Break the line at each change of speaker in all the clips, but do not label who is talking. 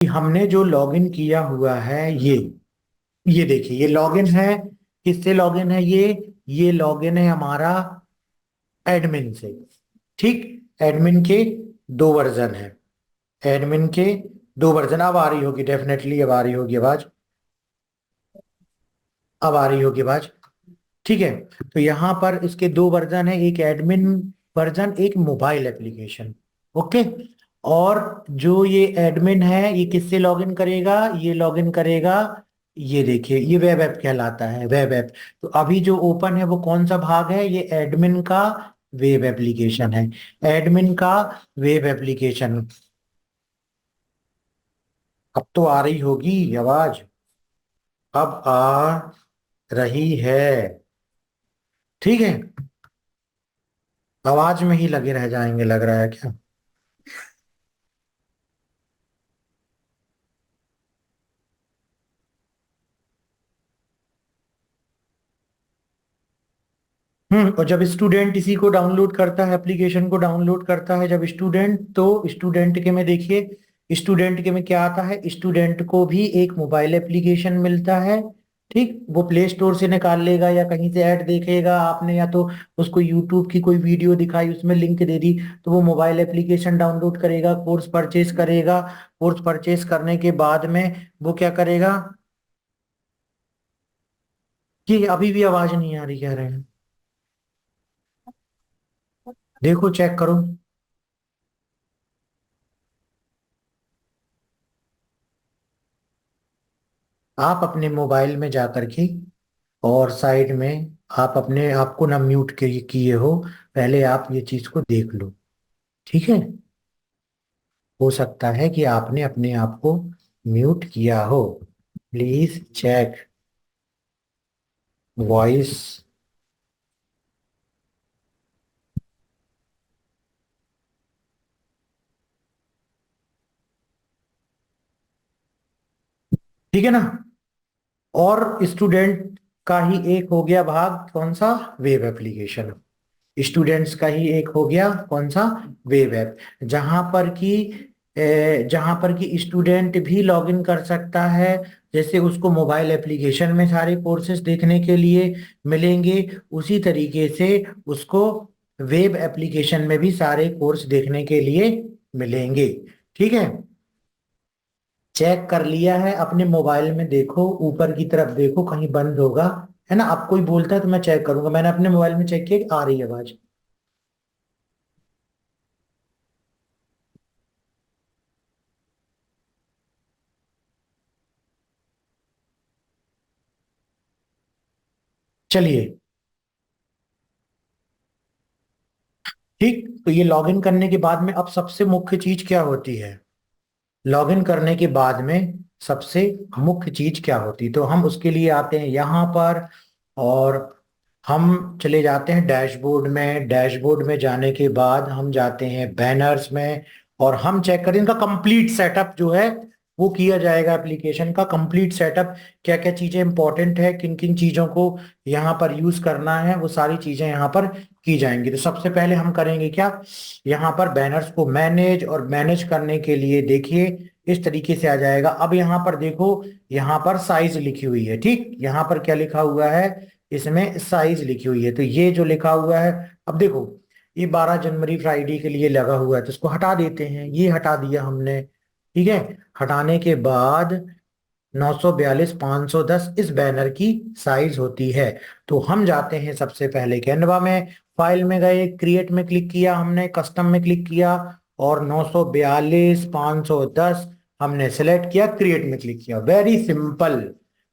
कि हमने जो लॉगिन किया हुआ है ये देखिए, ये लॉगिन है। किससे लॉगिन है? ये लॉगिन है हमारा एडमिन से। ठीक, एडमिन के दो वर्जन है। एडमिन के दो वर्जन। अब आ रही होगी डेफिनेटली, अब आ रही होगी आवाज, अब आ रही होगी आवाज। ठीक है, तो यहाँ पर इसके दो वर्जन है, एक एडमिन वर्जन, एक मोबाइल एप्लीकेशन। ओके। और जो ये एडमिन है ये किससे लॉगिन करेगा? ये लॉगिन करेगा, ये देखिए, ये वेब ऐप कहलाता है, वेब ऐप। तो अभी जो ओपन है वो कौन सा भाग है? ये एडमिन का वेब एप्लीकेशन है। एडमिन का वेब एप्लीकेशन। अब तो आ रही होगी आवाज, अब आ रही है। ठीक है, आवाज में ही लगे रह जाएंगे लग रहा है क्या? और जब स्टूडेंट इसी को डाउनलोड करता है, एप्लीकेशन को डाउनलोड करता है जब स्टूडेंट, तो स्टूडेंट के में देखिए, स्टूडेंट के में क्या आता है? स्टूडेंट को भी एक मोबाइल एप्लीकेशन मिलता है। ठीक, वो प्ले स्टोर से निकाल लेगा या कहीं से ऐड देखेगा आपने, या तो उसको यूट्यूब की कोई वीडियो दिखाई, उसमें लिंक दे दी, तो वो मोबाइल एप्लीकेशन डाउनलोड करेगा, कोर्स परचेज करेगा। कोर्स परचेज करने के बाद में वो क्या करेगा? कि अभी भी आवाज नहीं आ रही कह रहे हैं, देखो चेक करो। आप अपने मोबाइल में जा करके और साइड में आप अपने आप को ना म्यूट किए हो, पहले आप ये चीज को देख लो। ठीक है, हो सकता है कि आपने अपने आप को म्यूट किया हो। Please check voice. ठीक है ना? और स्टूडेंट का ही एक हो गया भाग, कौन सा? Web application. स्टूडेंट्स का ही एक हो गया, कौन सा? Web app. जहां पर कि जहां पर कि स्टूडेंट भी लॉगिन कर सकता है। जैसे उसको मोबाइल एप्लीकेशन में सारे कोर्सेज देखने के लिए मिलेंगे, उसी तरीके से उसको वेब एप्लीकेशन में भी सारे कोर्स देखने के लिए मिलेंगे। ठीक है, चेक कर लिया है अपने मोबाइल में, देखो ऊपर की तरफ देखो, कहीं बंद होगा, है ना? अब कोई बोलता है तो मैं चेक करूंगा। मैंने अपने मोबाइल में चेक किया, आ रही है आवाज। चलिए, ठीक, तो ये लॉगिन करने के बाद में अब सबसे मुख्य चीज क्या होती है? लॉगिन करने के बाद में सबसे मुख्य चीज क्या होती है? तो हम उसके लिए आते हैं यहाँ पर, और हम चले जाते हैं डैशबोर्ड में। डैशबोर्ड में जाने के बाद हम जाते हैं बैनर्स में, और हम चेक करें इनका कंप्लीट सेटअप जो है वो किया जाएगा। एप्लीकेशन का कंप्लीट सेटअप, क्या क्या चीजें इंपॉर्टेंट है, किन किन चीजों को यहाँ पर यूज करना है, वो सारी चीजें यहाँ पर की जाएंगी। तो सबसे पहले हम करेंगे क्या? यहाँ पर बैनर्स को मैनेज, और मैनेज करने के लिए देखिए इस तरीके से आ जाएगा। अब यहाँ पर देखो, यहाँ पर साइज लिखी हुई है। ठीक, यहाँ पर क्या लिखा हुआ है? इसमें साइज लिखी हुई है। तो ये जो लिखा हुआ है, अब देखो, ये 12 जनवरी फ्राइडे के लिए लगा हुआ है, तो इसको हटा देते हैं। ये हटा दिया हमने। ठीक है, हटाने के बाद 942 510 इस बैनर की साइज होती है। तो हम जाते हैं सबसे पहले कैनवा में, फाइल में गए, क्रिएट में क्लिक किया हमने, कस्टम में क्लिक किया, और 942 510 हमने सेलेक्ट किया, क्रिएट में क्लिक किया। Very simple,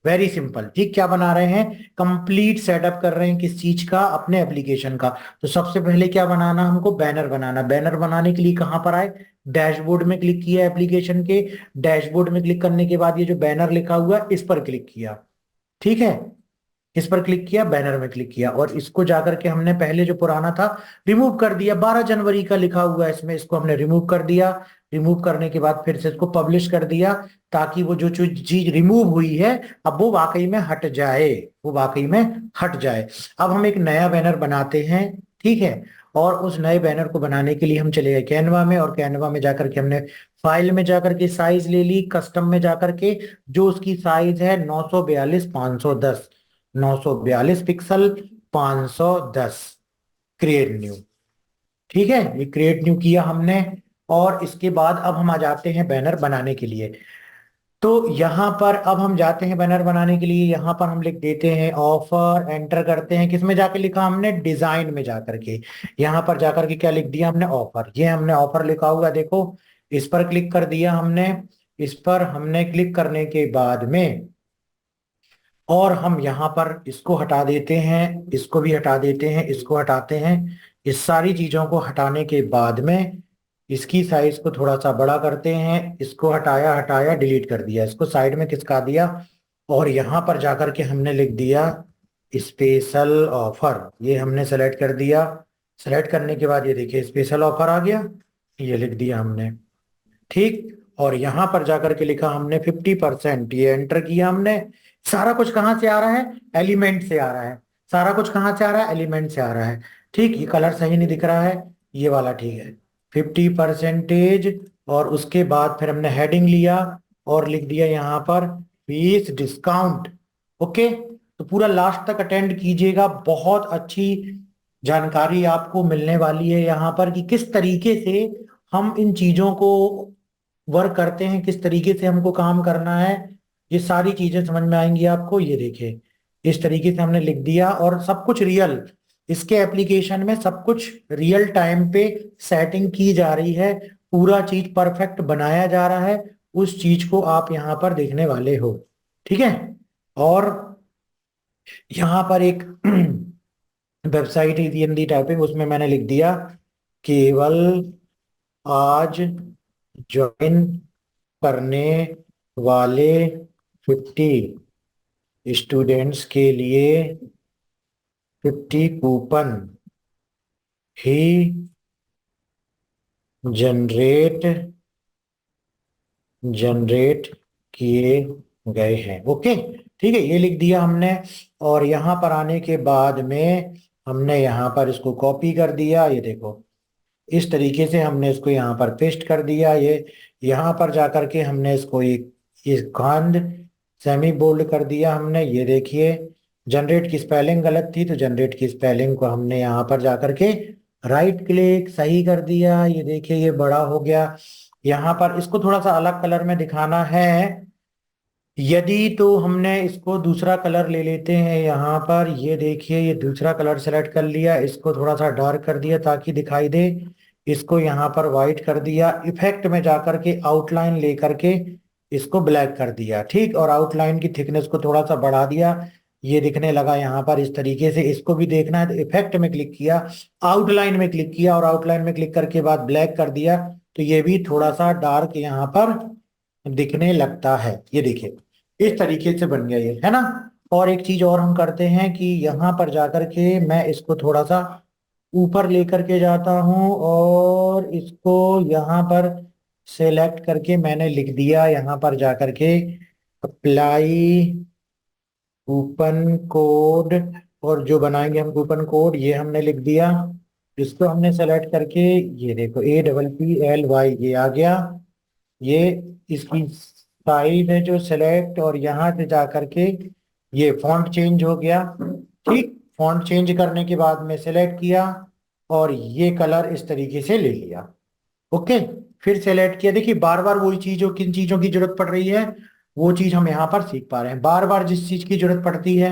very simple. ठीक, क्या बना रहे हैं? कंप्लीट सेटअप कर रहे हैं, किस चीज का? अपने एप्लीकेशन का। तो सबसे पहले क्या बनाना हमको? बैनर बनाना। बैनर बनाने के लिए कहां पर आए? डैशबोर्ड में क्लिक किया एप्लीकेशन के। डैशबोर्ड में क्लिक करने के बाद ये जो बैनर लिखा हुआ है इस पर क्लिक किया। ठीक है, इस पर क्लिक किया, बैनर में क्लिक किया, और इसको जाकर के हमने पहले जो पुराना था रिमूव कर दिया। 12 जनवरी का लिखा हुआ है इसमें, इसको हमने रिमूव कर दिया। रिमूव करने के बाद फिर से इसको पब्लिश कर दिया, ताकि वो जो जो चीज रिमूव हुई है अब वो वाकई में हट जाए, वो वाकई में हट जाए। अब हम एक नया बैनर बनाते हैं। ठीक है, और उस नए बैनर को बनाने के लिए हम चले गए कैनवा में, और कैनवा में जाकर के हमने फाइल में जाकर के साइज ले ली, कस्टम में जाकर के जो उसकी साइज है 942 510, 942 पिक्सल 510, क्रिएट न्यू। ठीक है, ये क्रिएट न्यू किया हमने। और इसके बाद अब हम आ जाते हैं बैनर बनाने के लिए। तो यहाँ पर अब हम जाते हैं बैनर बनाने के लिए, यहाँ पर हम लिख देते हैं ऑफर, एंटर करते हैं। किस में जाके लिखा हमने? डिजाइन में जाकर के। यहाँ पर जाकर के क्या लिख दिया हमने? ऑफर। ये हमने ऑफर लिखा हुआ देखो, इस पर क्लिक कर दिया हमने। इस पर हमने क्लिक करने के बाद में और हम यहाँ पर इसको हटा देते हैं, इसको भी हटा देते हैं, इसको हटाते हैं। इस सारी चीजों को हटाने के बाद में इसकी साइज को थोड़ा सा बड़ा करते हैं, इसको हटाया हटाया डिलीट कर दिया, इसको साइड में खिसका दिया। और यहाँ पर जाकर के हमने लिख दिया स्पेशल ऑफर, ये हमने सेलेक्ट कर दिया। सेलेक्ट करने के बाद ये देखिए स्पेशल ऑफर आ गया, ये लिख दिया हमने। ठीक, और यहां पर जाकर के लिखा हमने 50%, ये एंटर किया हमने। सारा कुछ कहां से आ रहा है? एलिमेंट से आ रहा है। सारा कुछ कहां से आ रहा है? एलिमेंट से आ रहा है। ठीक, ये कलर सही नहीं दिख रहा है, ये वाला ठीक है। 50%, और उसके बाद फिर हमने हेडिंग लिया और लिख दिया यहाँ पर फीस डिस्काउंट। ओके, तो पूरा लास्ट तक अटेंड कीजिएगा, बहुत अच्छी जानकारी आपको मिलने वाली है यहाँ पर कि किस तरीके से हम इन चीजों को वर्क करते हैं, किस तरीके से हमको काम करना है। ये सारी चीजें समझ में आएंगी आपको। ये देखिए इस तरीके से हमने लिख दिया, और सब कुछ रियल, इसके एप्लीकेशन में सब कुछ रियल टाइम पे सेटिंग की जा रही है, पूरा चीज परफेक्ट बनाया जा रहा है। उस चीज को आप यहाँ पर देखने वाले हो। ठीक है, और यहाँ पर एक वेबसाइट है हिंदी टाइपिंग, उसमें मैंने लिख दिया केवल आज ज्वाइन करने वाले 50 स्टूडेंट्स के लिए 50 कूपन ही जनरेट जनरेट किए गए हैं। ओके, ठीक है, ये लिख दिया हमने। और यहाँ पर आने के बाद में हमने यहाँ पर इसको कॉपी कर दिया, ये देखो इस तरीके से हमने इसको यहाँ पर पेस्ट कर दिया। ये यहाँ पर जाकर के हमने इसको एक इस गांध सेमी बोल्ड कर दिया हमने। ये देखिए जनरेट की स्पेलिंग गलत थी, तो जनरेट की स्पेलिंग को हमने यहाँ पर जाकर के राइट क्लिक सही कर दिया। ये देखिए ये बड़ा हो गया। यहाँ पर इसको थोड़ा सा अलग कलर में दिखाना है यदि, तो हमने इसको दूसरा कलर ले लेते हैं। यहाँ पर ये देखिए ये दूसरा कलर सेलेक्ट कर लिया, इसको थोड़ा सा डार्क कर दिया ताकि दिखाई दे। इसको यहाँ पर व्हाइट कर दिया, इफेक्ट में जाकर के आउटलाइन लेकर के इसको ब्लैक कर दिया। ठीक, और आउटलाइन की थिकनेस को थोड़ा सा बढ़ा दिया, ये दिखने लगा यहाँ पर इस तरीके से। इसको भी देखना है तो इफेक्ट में क्लिक किया, आउटलाइन में क्लिक किया, और आउटलाइन में क्लिक करके बाद ब्लैक कर दिया, तो ये भी थोड़ा सा डार्क यहाँ पर दिखने लगता है। ये देखिए इस तरीके से बन गया ये, है ना। और एक चीज और हम करते हैं कि यहाँ पर जाकर के मैं इसको थोड़ा सा ऊपर लेकर के जाता हूँ, और इसको यहाँ पर सेलेक्ट करके मैंने लिख दिया यहाँ पर जाकर के अप्लाई कूपन कोड। और जो बनाएंगे हम कूपन कोड, ये हमने लिख दिया। इसको हमने सेलेक्ट करके ये देखो APPLY ये आ गया। ये इसकी साइज है जो सेलेक्ट, और यहाँ से जा करके ये फॉन्ट चेंज हो गया। ठीक, फॉन्ट चेंज करने के बाद में सेलेक्ट किया और ये कलर इस तरीके से ले लिया। ओके, फिर सेलेक्ट किया। देखिए बार बार वही चीजों, किन चीजों की जरूरत पड़ रही है वो चीज हम यहाँ पर सीख पा रहे हैं। बार बार जिस चीज की जरूरत पड़ती है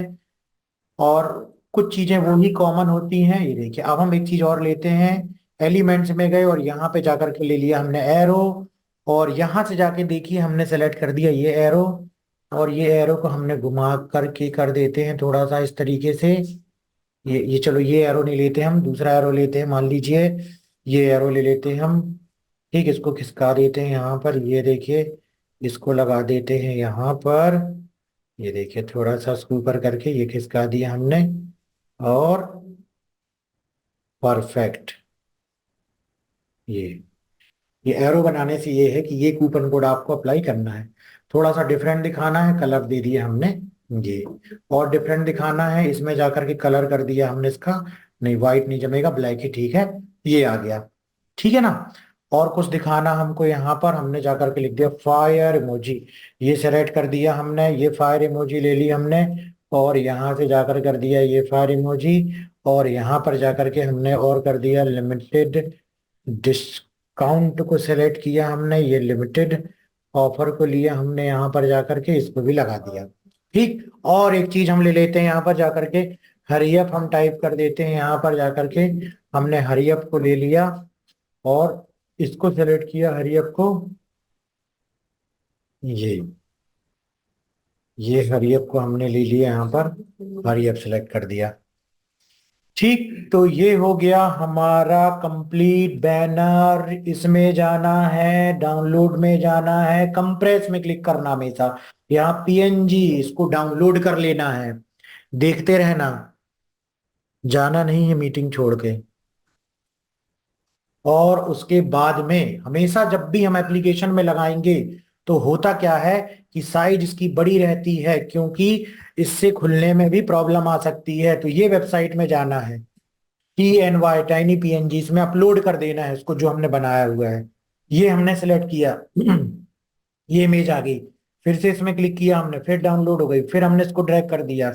और कुछ चीजें वो ही कॉमन होती हैं। ये देखिए अब हम एक चीज और लेते हैं, एलिमेंट्स में गए और यहाँ पे जाकर के ले लिया हमने एरो, और यहाँ से जाके देखिए हमने सेलेक्ट कर दिया ये एरो, और ये एरो को हमने घुमा करके कर देते हैं थोड़ा सा इस तरीके से। ये चलो ये एरो नहीं लेते, हम दूसरा एरो लेते हैं। मान लीजिए ये एरो ले लेते हैं हम। ठीक, इसको खिसका देते हैं यहाँ पर, ये देखिए इसको लगा देते हैं यहाँ पर। ये देखिए थोड़ा सा इसको ऊपर करके ये खिसका दिया हमने, और परफेक्ट। ये एरो बनाने से ये है कि ये कूपन कोड आपको अप्लाई करना है। थोड़ा सा डिफरेंट दिखाना है, कलर दे दिया हमने ये, और डिफरेंट दिखाना है, इसमें जाकर के कलर कर दिया हमने इसका नहीं व्हाइट नहीं जमेगा, ब्लैक ही ठीक है, ये आ गया। ठीक है ना। और कुछ दिखाना हमको, यहाँ पर हमने जाकर के लिख दिया फायर इमोजी, ये सेलेक्ट कर दिया हमने, ये फायर इमोजी ले ली हमने, और यहाँ से जाकर कर दिया ये फायर इमोजी, और यहाँ पर जाकर के हमने और कर दिया लिमिटेड डिस्काउंट को सेलेक्ट किया हमने, ये लिमिटेड ऑफर को लिया हमने, यहाँ पर जाकर के इसको भी लगा दिया। ठीक। और एक चीज हम ले लेते हैं यहाँ पर जाकर के, हरियप हम टाइप कर देते हैं यहाँ पर जाकर के, हमने हरियप को ले लिया और इसको सेलेक्ट किया हरियप को, ये हरियप को हमने ले लिया यहाँ पर, हरियप सेलेक्ट कर दिया। ठीक, तो ये हो गया हमारा कंप्लीट बैनर। इसमें जाना है, डाउनलोड में जाना है, कंप्रेस में क्लिक करना हमेशा, यहाँ पीएनजी इसको डाउनलोड कर लेना है, देखते रहना, जाना नहीं है मीटिंग छोड़ के। और उसके बाद में हमेशा जब भी हम एप्लीकेशन में लगाएंगे तो होता क्या है कि साइज इसकी बड़ी रहती है, क्योंकि इससे खुलने में भी प्रॉब्लम आ सकती है। तो ये वेबसाइट में जाना है, TNY टाइनी PNG, इसमें अपलोड कर देना है इसको जो हमने बनाया हुआ है। ये हमने सेलेक्ट किया ये इमेज आ गई, फिर से इसमें क्लिक किया हमने, फिर डाउनलोड हो गई, फिर हमने इसको ड्रैग कर दिया,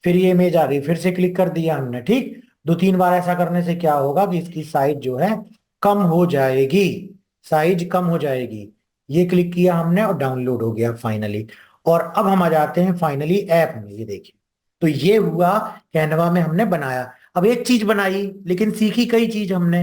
फिर ये इमेज आ गई, फिर से क्लिक कर दिया हमने। ठीक, 2-3 बार ऐसा करने से क्या होगा कि इसकी साइज जो है कम हो जाएगी, साइज कम हो जाएगी। ये क्लिक किया हमने और डाउनलोड हो गया फाइनली। और अब हम आ जाते हैं फाइनली ऐप में, ये देखिए, तो ये हुआ कैनवा में हमने बनाया। अब एक चीज बनाई लेकिन सीखी कई चीज हमने,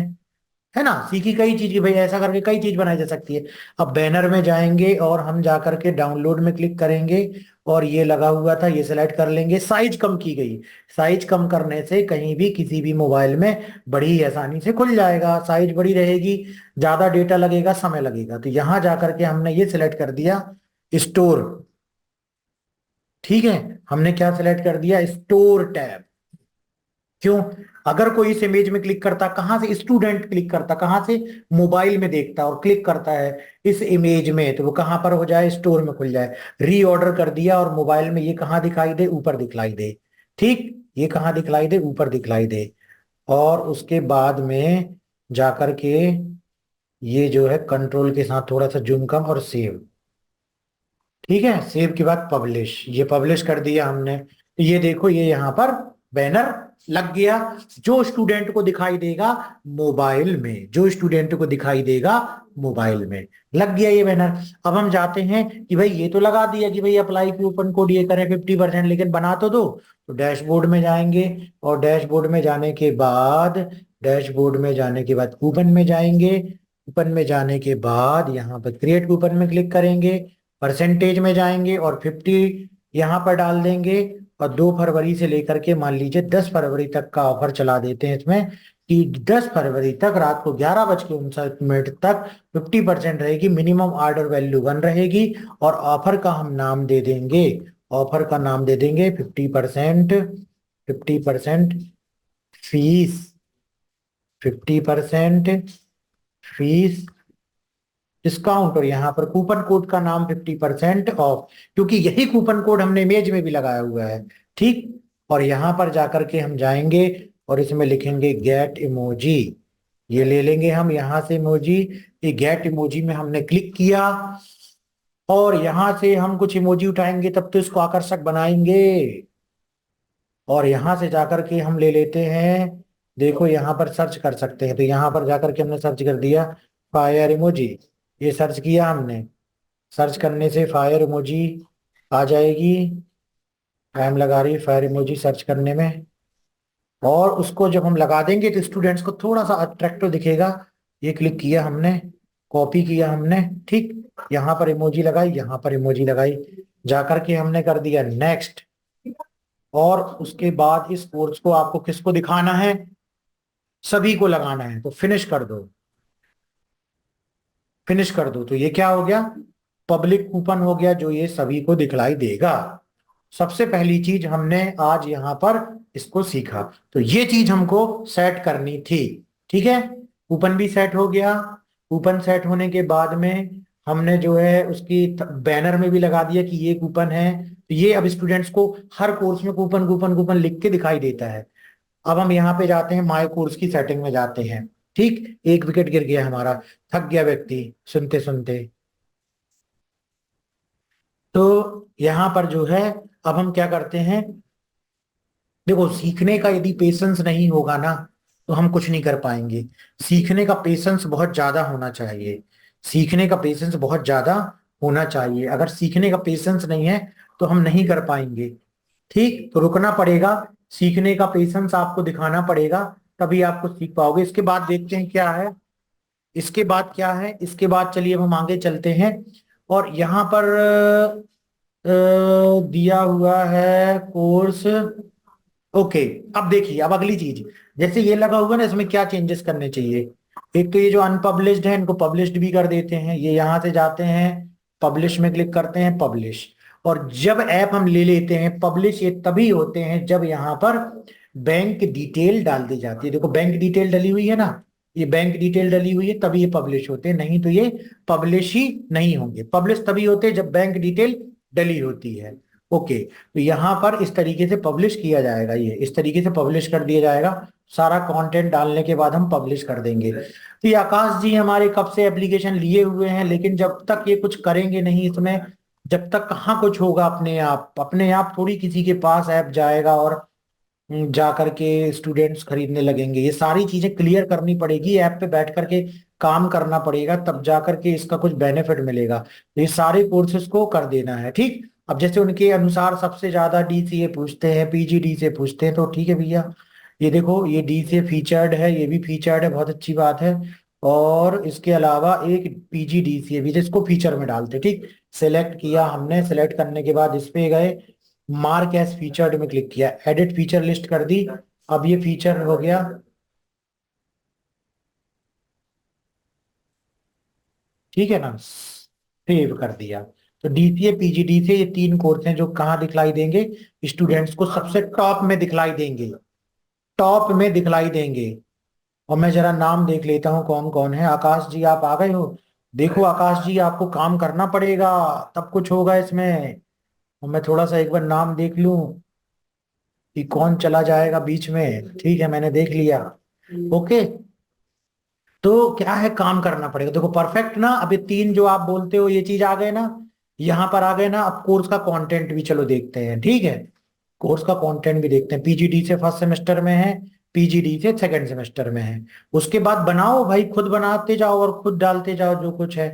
है ना, सीखी कई चीज की भाई, ऐसा करके कई चीज बनाई जा सकती है। अब बैनर में जाएंगे और हम जा करके डाउनलोड में क्लिक करेंगे, और ये लगा हुआ था, ये सिलेक्ट कर लेंगे, साइज कम की गई। साइज कम करने से कहीं भी किसी भी मोबाइल में बड़ी ही आसानी से खुल जाएगा, साइज बड़ी रहेगी, ज्यादा डेटा लगेगा, समय लगेगा। तो यहां जा करके हमने ये सिलेक्ट कर दिया स्टोर। ठीक है, हमने क्या सिलेक्ट कर दिया, स्टोर टैब। क्यों, अगर कोई इस इमेज में क्लिक करता, कहां से स्टूडेंट क्लिक करता, कहां से, मोबाइल में देखता और क्लिक करता है इस इमेज में, तो वो कहां पर हो जाए, स्टोर में खुल जाए। रीऑर्डर कर दिया और मोबाइल में ये कहां दिखाई दे, ऊपर दिखलाई दे। ठीक, ये कहां दिखलाई दे, ऊपर दिखलाई दे। और उसके बाद में जाकर के ये जो है कंट्रोल के साथ थोड़ा सा जूम कम और सेव। ठीक है, सेव के बाद पब्लिश, ये पब्लिश कर दिया हमने। तो ये देखो, ये यहाँ पर बैनर लग गया, जो स्टूडेंट को दिखाई देगा मोबाइल में, जो स्टूडेंट को दिखाई देगा मोबाइल में लग गया ये बैनर। अब हम जाते हैं कि भाई ये तो लगा दिया कि भाई अप्लाई कूपन कोड ये करें 50%, लेकिन बना तो दो। तो डैशबोर्ड में जाएंगे, और डैशबोर्ड में जाने के बाद, डैशबोर्ड में जाने के बाद कूपन में जाएंगे, कूपन में जाने के बाद यहाँ पर क्रिएट कूपन में क्लिक करेंगे, परसेंटेज में जाएंगे और 50 यहाँ पर डाल देंगे। और 2 फरवरी से लेकर के मान लीजिए 10 फरवरी तक का ऑफर चला देते हैं इसमें, कि 10 फरवरी तक रात को 11:59 तक 50% रहेगी, मिनिमम ऑर्डर वैल्यू 1 रहेगी। और ऑफर का हम नाम दे देंगे, ऑफर का नाम दे देंगे 50%, 50% फीस, 50% फीस डिस्काउंट, और यहाँ पर कूपन कोड का नाम 50% ऑफ, क्योंकि यही कूपन कोड हमने इमेज में भी लगाया हुआ है। ठीक, और यहाँ पर जाकर के हम जाएंगे और इसमें लिखेंगे गेट इमोजी, ये ले लेंगे हम यहाँ से इमोजी। ये गेट इमोजी में हमने क्लिक किया, और यहाँ से हम कुछ इमोजी उठाएंगे तब तो इसको आकर्षक बनाएंगे। और यहाँ से जाकर के हम ले लेते हैं, देखो यहाँ पर सर्च कर सकते हैं, तो यहाँ पर जाकर के हमने सर्च कर दिया फायर इमोजी, ये सर्च किया हमने, सर्च करने से फायर इमोजी आ जाएगी। टाइम लगा रही फायर इमोजी सर्च करने में, और उसको जब हम लगा देंगे तो स्टूडेंट्स को थोड़ा सा अट्रैक्टिव दिखेगा। ये क्लिक किया हमने, कॉपी किया हमने। ठीक, यहाँ पर इमोजी लगाई, यहाँ पर इमोजी लगाई, जाकर के हमने कर दिया नेक्स्ट। और उसके बाद इस कोर्स को आपको किसको दिखाना है, सभी को लगाना है, तो फिनिश कर दो, फिनिश कर दो। तो ये क्या हो गया, पब्लिक कूपन हो गया, जो ये सभी को दिखलाई देगा। सबसे पहली चीज हमने आज यहाँ पर इसको सीखा, तो ये चीज हमको सेट करनी थी। ठीक है, कूपन भी सेट हो गया। कूपन सेट होने के बाद में हमने जो है उसकी बैनर में भी लगा दिया कि ये कूपन है, तो ये अब स्टूडेंट्स को हर कोर्स में कूपन कूपन कूपन लिख के दिखाई देता है। अब हम यहाँ पे जाते हैं, माय कोर्स की सेटिंग में जाते हैं। ठीक, एक विकेट गिर गया हमारा, थक गया व्यक्ति सुनते सुनते। तो यहाँ पर जो है, अब हम क्या करते हैं, देखो सीखने का यदि पेशेंस नहीं होगा ना, तो हम कुछ नहीं कर पाएंगे। सीखने का पेशेंस बहुत ज्यादा होना चाहिए। सीखने का पेशेंस बहुत ज्यादा होना चाहिए। अगर सीखने का पेशेंस नहीं है तो हम नहीं कर पाएंगे। ठीक, तो रुकना पड़ेगा, सीखने का पेशेंस आपको दिखाना पड़ेगा, तभी आपको सीख पाओगे। इसके बाद देखते हैं क्या है। इसके बाद क्या है, इसके बाद चलिए अब हम आगे चलते हैं। और यहाँ पर दिया हुआ है कोर्स। ओके, अब देखिए, अब अगली चीज, जैसे ये लगा हुआ ना, इसमें क्या चेंजेस करने चाहिए। एक तो ये जो अनपब्लिश्ड है, इनको पब्लिश्ड भी कर देते हैं। ये यहां से जाते हैं, पब्लिश में क्लिक करते हैं, पब्लिश। और जब ऐप हम ले लेते हैं पब्लिश, ये तभी होते हैं जब यहाँ पर बैंक डिटेल डाल दी जाती है। देखो बैंक डिटेल डली हुई है ना, ये बैंक डिटेल डली हुई है, तभी ये पब्लिश होते हैं, नहीं तो ये पब्लिश ही नहीं होंगे। पब्लिश तभी होते हैं जब बैंक डिटेल डली होती है। ओके, तो यहाँ पर इस तरीके से पब्लिश किया जाएगा, ये इस तरीके से पब्लिश कर दिया जाएगा। सारा कंटेंट डालने के बाद हम पब्लिश कर देंगे। तो ये आकाश जी हमारे कब से एप्लीकेशन लिए हुए हैं, लेकिन जब तक ये कुछ करेंगे नहीं इसमें, जब तक कहाँ कुछ होगा, अपने आप थोड़ी किसी के पास ऐप जाएगा और जा करके स्टूडेंट्स खरीदने लगेंगे। ये सारी चीजें क्लियर करनी पड़ेगी, ऐप पे बैठ करके काम करना पड़ेगा, तब जा करके इसका कुछ बेनिफिट मिलेगा। तो ये सारे कोर्सेज को कर देना है। ठीक, अब जैसे उनके अनुसार सबसे ज्यादा डीसीए पूछते हैं, पीजीडी से पूछते हैं, तो ठीक है भैया, ये देखो ये डीसीए फीचर्ड है, ये भी फीचर्ड है, बहुत अच्छी बात है। और इसके अलावा एक पीजीडीसीए भी, जिसको फीचर में डालते हैं। ठीक, सेलेक्ट किया हमने, सेलेक्ट करने के बाद इस पे गए, मार्क एज फीचर्ड में क्लिक किया, एडिट फीचर लिस्ट कर दी। अब ये फीचर हो गया, ठीक है ना, सेव कर दिया। तो डीसीए पीजीडी से ये तीन कोर्स हैं जो कहाँ दिखलाई देंगे, स्टूडेंट्स को सबसे टॉप में दिखलाई देंगे, टॉप में दिखलाई देंगे। और मैं जरा नाम देख लेता हूँ कौन कौन है। आकाश जी आप आ गए हो, देखो आकाश जी आपको काम करना पड़ेगा, तब कुछ होगा इसमें। और मैं थोड़ा सा एक बार नाम देख लूं कि कौन चला जाएगा बीच में। ठीक है, मैंने देख लिया। ओके, तो क्या है, काम करना पड़ेगा। देखो परफेक्ट ना, अब ये तीन जो आप बोलते हो ये चीज आ गए ना, यहाँ पर आ गए ना। अब कोर्स का कंटेंट भी चलो देखते हैं, ठीक है, कोर्स का कंटेंट भी देखते हैं। पीजीडी से फर्स्ट सेमेस्टर में है, पीजीडी से सेकंड सेमेस्टर में है। उसके बाद बनाओ भाई, खुद बनाते जाओ और खुद डालते जाओ जो कुछ है।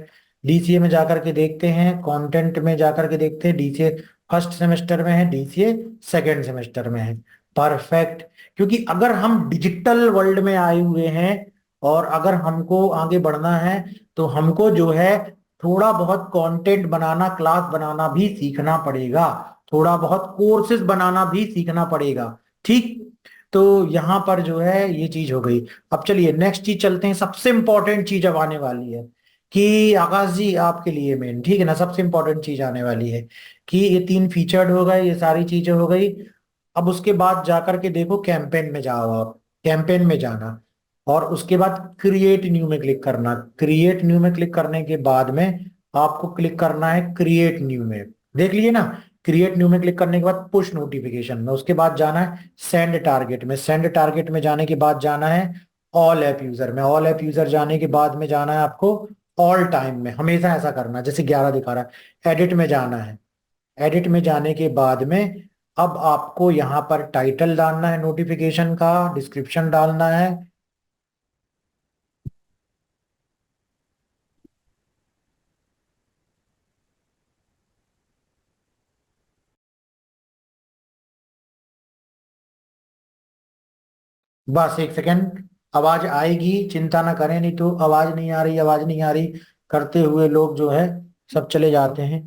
डीसीए में जाकर के देखते हैं, कंटेंट में जाकर के देखते हैं, डीसीए फर्स्ट सेमेस्टर में है, डीसीए सेकंड सेमेस्टर में है। परफेक्ट, क्योंकि अगर हम डिजिटल वर्ल्ड में आए हुए हैं और अगर हमको आगे बढ़ना है, तो हमको जो है थोड़ा बहुत कंटेंट बनाना, क्लास बनाना भी सीखना पड़ेगा, थोड़ा बहुत कोर्सेज बनाना भी सीखना पड़ेगा। ठीक, तो यहाँ पर जो है ये चीज हो गई। अब चलिए नेक्स्ट चीज चलते हैं, सबसे इंपॉर्टेंट चीज अब आने वाली है कि आकाश जी आपके लिए मेन, ठीक है ना, सबसे इंपॉर्टेंट चीज आने वाली है कि ये तीन फीचर्ड हो गए, ये सारी चीजें हो गई। अब उसके बाद जाकर के देखो कैंपेन में जाओ, आप कैंपेन में जाना और उसके बाद क्रिएट न्यू में क्लिक करना। क्रिएट न्यू में क्लिक करने के बाद में आपको क्लिक करना है क्रिएट न्यू में, देख लिए ना। क्रिएट न्यू में क्लिक करने के बाद पुश नोटिफिकेशन में, उसके बाद जाना है सेंड टारगेट में। सेंड टारगेट में जाने के बाद जाना है ऑल ऐप यूजर में। ऑल ऐप यूजर जाने के बाद में जाना है आपको ऑल टाइम में, हमेशा ऐसा करना है, जैसे 11 दिखा रहा है। एडिट में जाना है, एडिट में जाने के बाद में अब आपको यहाँ पर टाइटल डालना है, नोटिफिकेशन का डिस्क्रिप्शन डालना है। बस एक सेकंड, आवाज आएगी, चिंता ना करें, नहीं तो आवाज नहीं आ रही, आवाज नहीं आ रही करते हुए लोग जो है सब चले जाते हैं।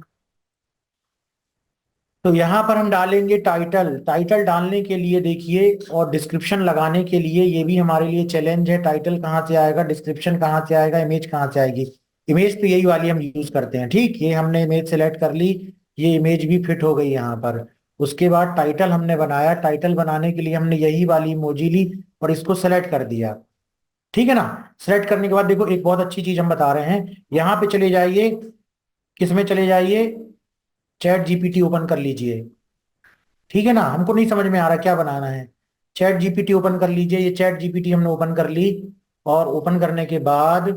तो यहाँ पर हम डालेंगे टाइटल। टाइटल डालने के लिए देखिए, और डिस्क्रिप्शन लगाने के लिए, ये भी हमारे लिए चैलेंज है। टाइटल कहाँ से आएगा, डिस्क्रिप्शन कहाँ से आएगा, इमेज कहाँ से आएगी। इमेज तो यही वाली हम यूज करते हैं। ठीक, ये हमने इमेज सेलेक्ट कर ली, ये इमेज भी फिट हो गई यहाँ पर। उसके बाद टाइटल हमने बनाया, टाइटल बनाने के लिए हमने यही वाली इमोजी ली और इसको सेलेक्ट कर दिया। ठीक है ना, सेलेक्ट करने के बाद देखो एक बहुत अच्छी चीज हम बता रहे हैं, यहाँ पे चले जाइए, किसमें चले जाइए, चैट जीपीटी ओपन कर लीजिए। ठीक है ना, हमको नहीं समझ में आ रहा क्या बनाना है, चैट जीपीटी ओपन कर लीजिए। ये चैट जीपीटी हमने ओपन कर ली, और ओपन करने के बाद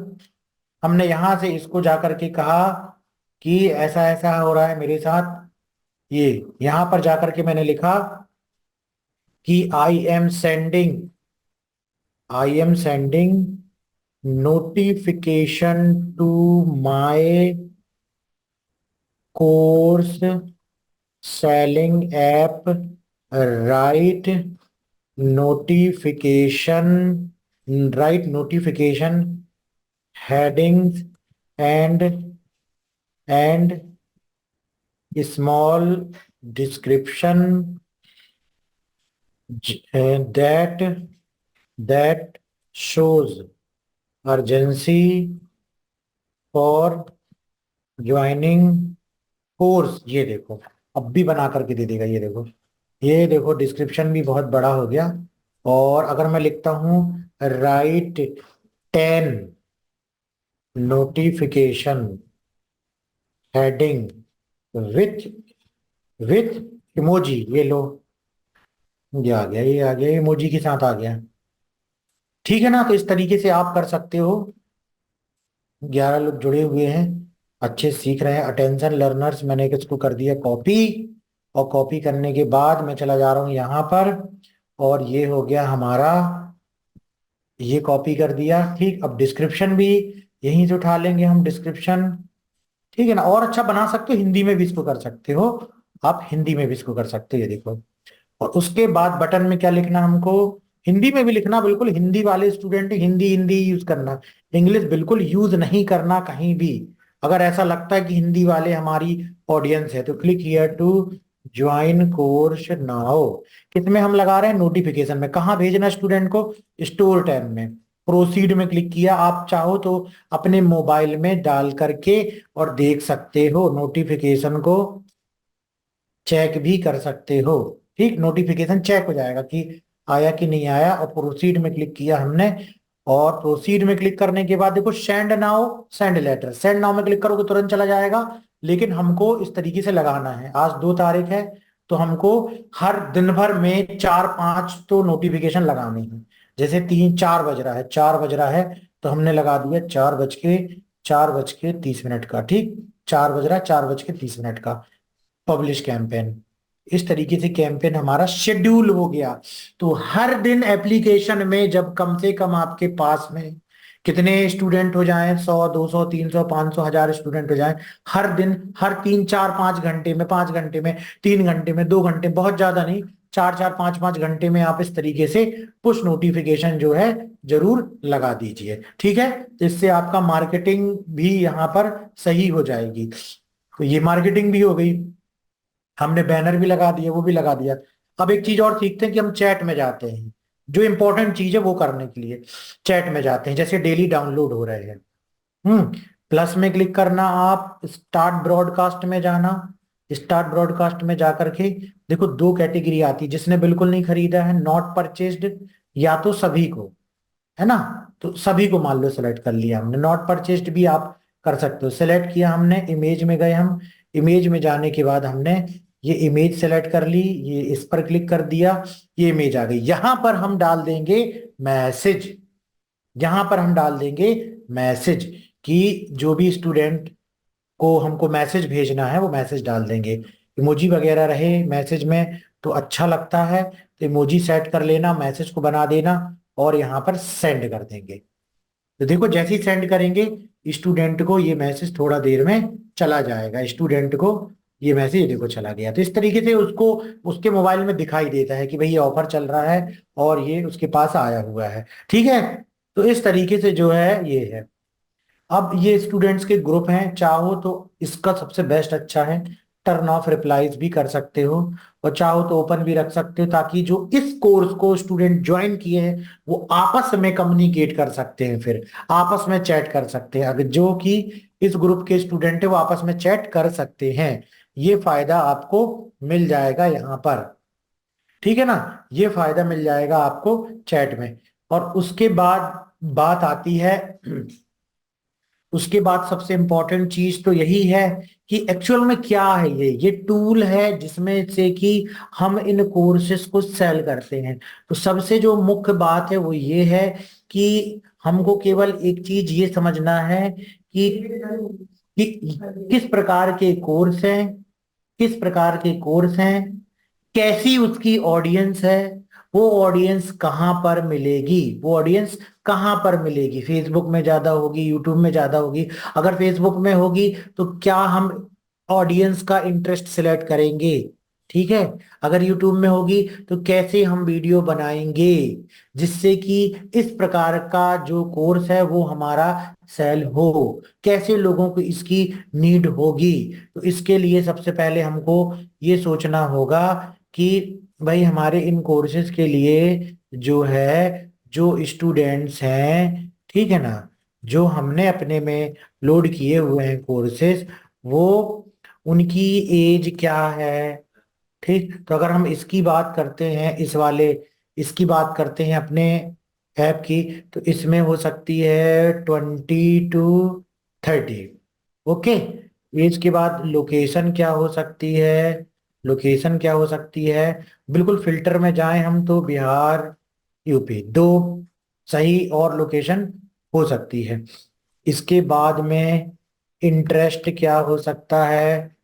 हमने यहां से इसको जाकर के कहा कि ऐसा ऐसा हो रहा है मेरे साथ। ये यहां पर जाकर के मैंने लिखा कि I am sending notification to my course selling app, right notification right notification headings and and small description that that shows urgency for joining course. ये देखो, अब भी बना करके दे देगा। ये देखो डिस्क्रिप्शन भी बहुत बड़ा हो गया। और अगर मैं लिखता हूं right 10 notification heading with with emoji, ये लो, ये आ गया इमोजी के साथ आ गया। ठीक है ना। तो इस तरीके से आप कर सकते हो। 11 लोग जुड़े हुए हैं, अच्छे सीख रहे हैं। अटेंशन लर्नर्स मैंने इसको कर दिया कॉपी, और कॉपी करने के बाद मैं चला जा रहा हूं यहां पर, और ये हो गया हमारा, ये कॉपी कर दिया। ठीक, अब डिस्क्रिप्शन भी यहीं से उठा लेंगे हम डिस्क्रिप्शन। ठीक है ना। और अच्छा बना सकते हो, हिंदी में भी इसको कर सकते हो। आप हिंदी में भी इसको कर सकते हो, ये देखो। और उसके बाद बटन में क्या लिखना हमको, हिंदी में भी लिखना। बिल्कुल हिंदी वाले स्टूडेंट हिंदी हिंदी यूज करना, इंग्लिश बिल्कुल यूज नहीं करना कहीं भी। अगर ऐसा लगता है कि हिंदी वाले हमारी ऑडियंस है तो click here to join course now. किसमें हम लगा रहे हैं, नोटिफिकेशन में। कहाँ भेजना स्टूडेंट को, स्टोर टैब में। प्रोसीड में क्लिक किया। आप चाहो तो अपने मोबाइल में डाल करके और देख सकते हो, नोटिफिकेशन को चेक भी कर सकते हो। ठीक, नोटिफिकेशन चेक हो जाएगा कि आया कि नहीं आया। और प्रोसीड में क्लिक किया हमने, और प्रोसीड में क्लिक करने के बाद देखो send now send later. Send now में क्लिक करोगे तुरंत चला जाएगा, लेकिन हमको इस तरीके से लगाना है। आज 2 तारीख है, तो हमको हर दिन भर में 4-5 तो नोटिफिकेशन लगाने हैं। जैसे 3-4 बज रहा है, 4 बज रहा है, तो हमने लगा दिया 4 बज के 30 मिनट का। ठीक, 4 बज रहा है, 4 बज के 30 मिनट का पब्लिश कैंपेन। इस तरीके से कैंपेन हमारा शेड्यूल हो गया। तो हर दिन एप्लीकेशन में जब कम से कम आपके पास में कितने स्टूडेंट हो जाएं, 100, 200, 300, 500, 1000 स्टूडेंट हो जाएं, हर दिन, हर 3-4-5 घंटे में, 5 घंटे में, 3 घंटे में, 2 घंटे, बहुत ज्यादा नहीं, 4-4, 5-5 घंटे में आप इस तरीके से पुश नोटिफिकेशन जो है जरूर लगा दीजिए। ठीक है, तो इससे आपका मार्केटिंग भी यहाँ पर सही हो जाएगी। तो ये मार्केटिंग भी हो गई, हमने बैनर भी लगा दिया, वो भी लगा दिया। अब एक चीज और सीखते हैं कि हम चैट में जाते हैं, जो इंपॉर्टेंट चीज है वो करने के लिए चैट में जाते हैं। जैसे डेली डाउनलोड हो रहे हैं, प्लस में क्लिक करना, आप स्टार्ट ब्रॉडकास्ट में जाना। स्टार्ट ब्रॉडकास्ट में जाकर के देखो 2 कैटेगरी आती है, जिसने बिल्कुल नहीं खरीदा है नॉट परचेज्ड, या तो सभी को, है ना। तो सभी को मान लो सेलेक्ट कर लिया हमने, नॉट परचेज्ड भी आप कर सकते हो। सेलेक्ट किया हमने, इमेज में गए हम, इमेज में जाने के बाद हमने ये इमेज सेलेक्ट कर ली, ये इस पर क्लिक कर दिया, ये इमेज आ गई। यहां पर हम डाल देंगे मैसेज, यहां पर हम डाल देंगे मैसेज, कि जो भी स्टूडेंट को हमको मैसेज भेजना है वो मैसेज डाल देंगे। इमोजी वगैरह रहे मैसेज में तो अच्छा लगता है, तो इमोजी सेट कर लेना, मैसेज को बना देना, और यहाँ पर सेंड कर देंगे। तो देखो जैसे ही सेंड करेंगे स्टूडेंट को ये मैसेज थोड़ा देर में चला जाएगा, स्टूडेंट को ये मैसेज देखो चला गया। तो इस तरीके से उसको उसके मोबाइल में दिखाई देता है कि भाई ये ऑफर चल रहा है और ये उसके पास आया हुआ है। ठीक है, तो इस तरीके से जो है ये है। अब ये स्टूडेंट्स के ग्रुप हैं, चाहो तो इसका सबसे बेस्ट अच्छा है, टर्न ऑफ रिप्लाईज भी कर सकते हो, और चाहो तो ओपन भी रख सकते हो, ताकि जो इस कोर्स को स्टूडेंट ज्वाइन किए हैं वो आपस में कम्युनिकेट कर सकते हैं, फिर आपस में चैट कर सकते हैं। अगर जो कि इस ग्रुप के स्टूडेंट है वो आपस में चैट कर सकते हैं। ये फायदा आपको मिल जाएगा यहाँ पर। ठीक है ना, ये फायदा मिल जाएगा आपको चैट में। और उसके बाद बात आती है उसके बाद सबसे इंपॉर्टेंट चीज तो यही है कि एक्चुअल में क्या है, ये टूल है जिसमें से कि हम इन कोर्सेज को सेल करते हैं। तो सबसे जो मुख्य बात है वो ये है कि हमको केवल एक चीज ये समझना है कि किस प्रकार के कोर्स हैं, किस प्रकार के कोर्स हैं, कैसी उसकी ऑडियंस है, वो ऑडियंस कहाँ पर मिलेगी, वो ऑडियंस कहाँ पर मिलेगी, फेसबुक में ज्यादा होगी, यूट्यूब में ज्यादा होगी। अगर फेसबुक में होगी तो क्या हम ऑडियंस का इंटरेस्ट सिलेक्ट करेंगे, ठीक है। अगर यूट्यूब में होगी तो कैसे हम वीडियो बनाएंगे जिससे कि इस प्रकार का जो कोर्स है वो हमारा सेल हो, कैसे लोगों को इसकी नीड होगी। तो इसके लिए सबसे पहले हमको ये सोचना होगा कि भाई हमारे इन कोर्सेज के लिए जो है, जो स्टूडेंट्स हैं, ठीक है ना, जो हमने अपने में लोड किए हुए हैं कोर्सेज, वो उनकी एज क्या है, ठीक। तो अगर हम इसकी बात करते हैं, इस वाले इसकी बात करते हैं अपने ऐप की, तो इसमें हो सकती है 20 to 30। ओके। एज के बाद लोकेशन क्या हो सकती है, लोकेशन क्या हो सकती है, बिल्कुल फिल्टर में जाएं हम तो बिहार, यूपी, दो सही और लोकेशन हो सकती है। इसके बाद में इंटरेस्ट क्या हो सकता है,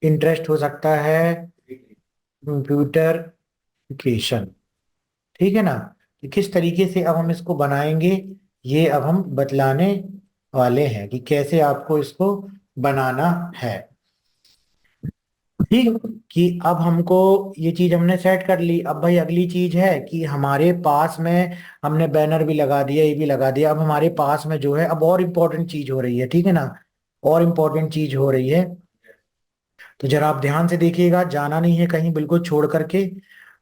इंटरेस्ट हो सकता है कंप्यूटर एप्लीकेशन, ठीक है ना। कि किस तरीके से अब हम इसको बनाएंगे, ये अब हम बतलाने वाले हैं कि कैसे आपको इसको बनाना है, ठीक। कि अब हमको ये चीज हमने सेट कर ली। अब भाई अगली चीज है कि हमारे पास में हमने बैनर भी लगा दिया, ये भी लगा दिया। अब हमारे पास में जो है अब और इम्पोर्टेंट चीज हो रही है, ठीक है ना, और इम्पोर्टेंट चीज हो रही है। तो जरा आप ध्यान से देखिएगा, जाना नहीं है कहीं बिल्कुल छोड़ करके।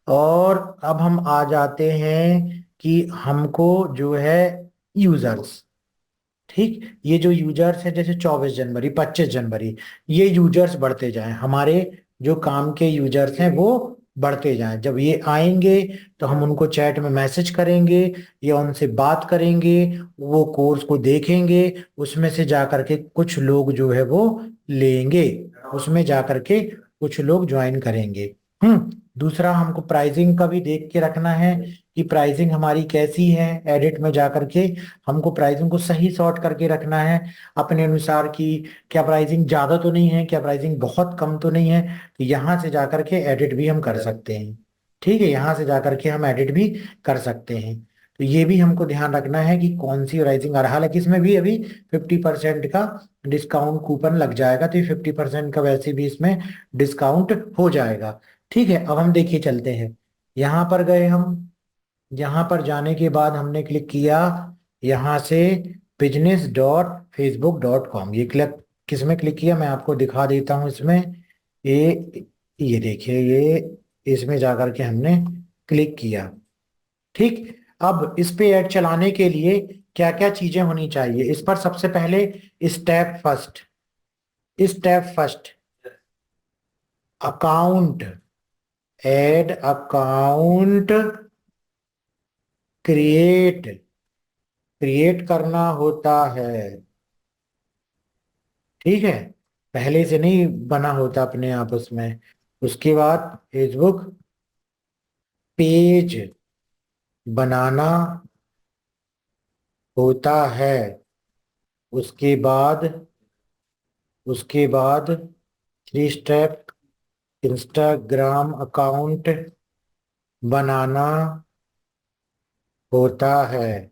और अब हम आ जाते हैं कि हमको जो है यूजर्स, ठीक, ये जो यूजर्स है जैसे 24 जनवरी, 25 जनवरी, ये यूजर्स बढ़ते जाएं, हमारे जो काम के यूजर्स हैं वो बढ़ते जाएं। जब ये आएंगे तो हम उनको चैट में मैसेज करेंगे या उनसे बात करेंगे, वो कोर्स को देखेंगे, उसमें से जा करके कुछ लोग जो है वो लेंगे, उसमें जा करके कुछ लोग ज्वाइन करेंगे। दूसरा हमको प्राइसिंग का भी देख के रखना है कि प्राइसिंग हमारी कैसी है, एडिट में जा करके हमको प्राइसिंग को सही सॉर्ट करके रखना है अपने अनुसार कि क्या प्राइसिंग ज्यादा तो नहीं है, क्या प्राइसिंग बहुत कम तो नहीं है। तो यहाँ से जाकर के एडिट भी हम कर सकते हैं, ठीक है, यहाँ से जाकर के हम एडिट भी कर सकते हैं। तो ये भी हमको ध्यान रखना है कि कौन सी प्राइसिंग आ रहा है। हालांकि इसमें भी अभी 50% का डिस्काउंट कूपन लग जाएगा, तो ये 50% का वैसे भी इसमें डिस्काउंट हो जाएगा, ठीक है। अब हम देखिए चलते हैं, यहाँ पर गए हम, यहाँ पर जाने के बाद हमने क्लिक किया यहाँ से business.facebook.com, ये क्लिक, किसमें क्लिक किया मैं आपको दिखा देता हूँ इसमें। ये देखिए, ये इसमें जाकर के हमने क्लिक किया, ठीक। अब इस पे ऐड चलाने के लिए क्या क्या चीजें होनी चाहिए, इस पर सबसे पहले step first, step first account, add account, create, create करना होता है, ठीक है, पहले से नहीं बना होता अपने आप उसमें। उसके बाद फेसबुक पेज बनाना होता है, उसके बाद, उसके बाद 3 स्टेप इंस्टाग्राम अकाउंट बनाना होता है,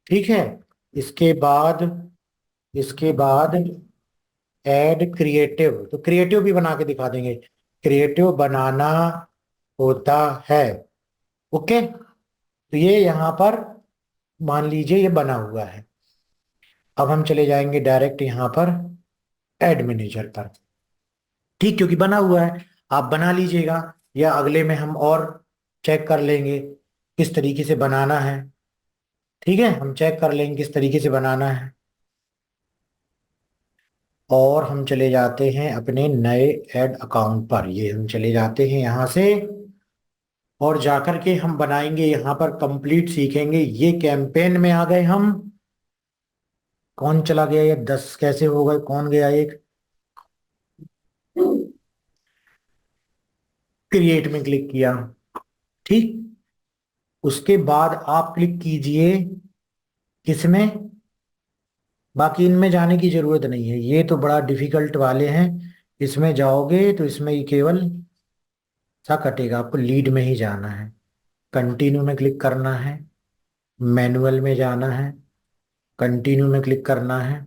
ठीक है। इसके बाद, इसके बाद ऐड क्रिएटिव, तो क्रिएटिव भी बना के दिखा देंगे, क्रिएटिव बनाना होता है, ओके। तो ये यहाँ पर मान लीजिए ये बना हुआ है। अब हम चले जाएंगे डायरेक्ट यहाँ पर एड मैनेजर पर, ठीक, क्योंकि बना हुआ है। आप बना लीजिएगा या अगले में हम और चेक कर लेंगे किस तरीके से बनाना है, ठीक है, हम चेक कर लेंगे किस तरीके से बनाना है। और हम चले जाते हैं अपने नए ऐड अकाउंट पर, ये हम चले जाते हैं यहाँ से और जाकर के हम बनाएंगे यहाँ पर कंप्लीट, सीखेंगे, ये कैंपेन में आ गए हम, कौन चला गया, ये 10 कैसे हो गए, कौन गया एक, क्रिएट में क्लिक किया, ठीक। उसके बाद आप क्लिक कीजिए किसमें, बाकी इनमें जाने की जरूरत नहीं है, ये तो बड़ा डिफिकल्ट वाले हैं। इसमें जाओगे तो इसमें ही केवल सा कटेगा, आपको लीड में ही जाना है, कंटिन्यू में क्लिक करना है, मैनुअल में जाना है, कंटिन्यू में क्लिक करना है,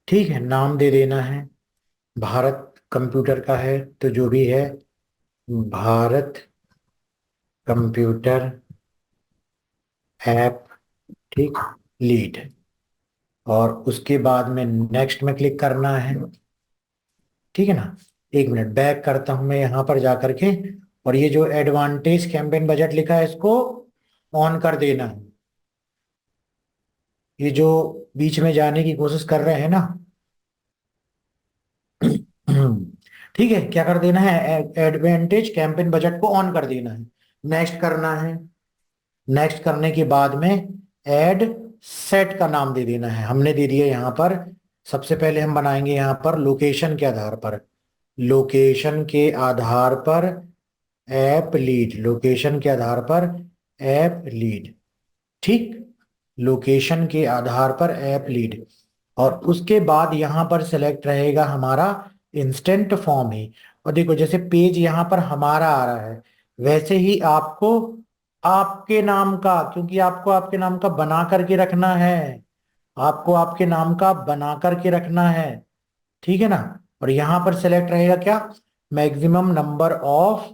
ठीक है। नाम दे देना है, भारत कंप्यूटर का है तो जो भी है, भारत कंप्यूटर ऐप, ठीक, लीड। और उसके बाद में नेक्स्ट में क्लिक करना है, ठीक है ना। एक मिनट बैक करता हूं मैं यहां पर जाकर के, और ये जो एडवांटेज कैंपेन बजट लिखा है इसको ऑन कर देना है। ये जो बीच में जाने की कोशिश कर रहे हैं ना, ठीक है, क्या कर देना है, एडवांटेज कैंपेन बजट को ऑन कर देना है, नेक्स्ट करना है। नेक्स्ट करने के बाद में ऐड सेट का नाम दे देना है, हमने दे दिया यहाँ पर। सबसे पहले हम बनाएंगे यहाँ पर लोकेशन के आधार पर, लोकेशन के आधार पर ऐप लीड, लोकेशन के आधार पर ऐप लीड, ठीक, लोकेशन के आधार पर ऐप लीड। और उसके बाद यहां पर सिलेक्ट रहेगा हमारा इंस्टेंट फॉर्म ही। और देखो जैसे पेज यहां पर हमारा आ रहा है, वैसे ही आपको आपके नाम का, क्योंकि आपको आपके नाम का बना करके रखना है, आपको आपके नाम का बना करके रखना है, ठीक है ना। और यहां पर सिलेक्ट रहेगा क्या, maximum number of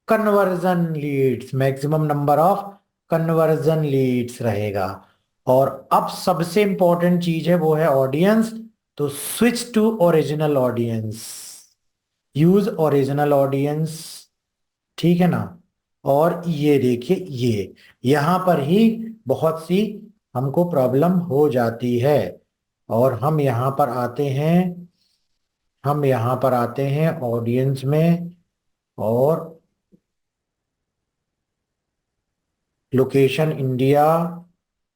conversion leads, maximum number of conversion leads रहेगा। और अब सबसे इंपॉर्टेंट चीज है वो है ऑडियंस, तो switch to original audience, use original audience, ठीक है ना। और ये देखिए ये यहां पर ही बहुत सी हमको प्रॉब्लम हो जाती है। और हम यहां पर आते हैं, हम यहां पर आते हैं ऑडियंस में, और लोकेशन इंडिया,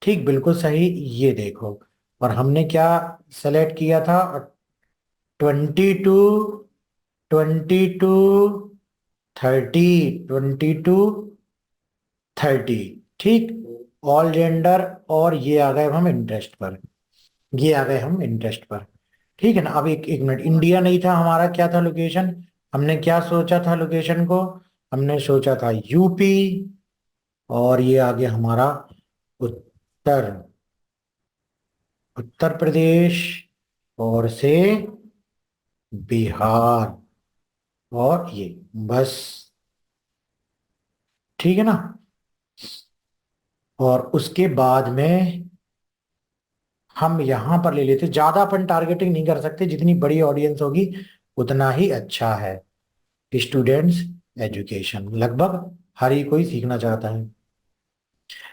ठीक बिल्कुल सही। ये देखो, और हमने क्या सेलेक्ट किया था, 22, 22, 30, 22, 30, ठीक, ऑल जेंडर। और ये आ गए हम इंटरेस्ट पर, ये आ गए हम इंटरेस्ट पर, ठीक है ना। अब एक मिनट, इंडिया नहीं था हमारा, क्या था लोकेशन, हमने क्या सोचा था लोकेशन को, हमने सोचा था यूपी। और ये आ गया हमारा उत्तर, उत्तर प्रदेश, और से बिहार, और ये बस, ठीक है ना। और उसके बाद में हम यहां पर ले लेते, ज्यादा अपन टारगेटिंग नहीं कर सकते, जितनी बड़ी ऑडियंस होगी उतना ही अच्छा है। स्टूडेंट्स एजुकेशन, लगभग हर ही कोई सीखना चाहता है।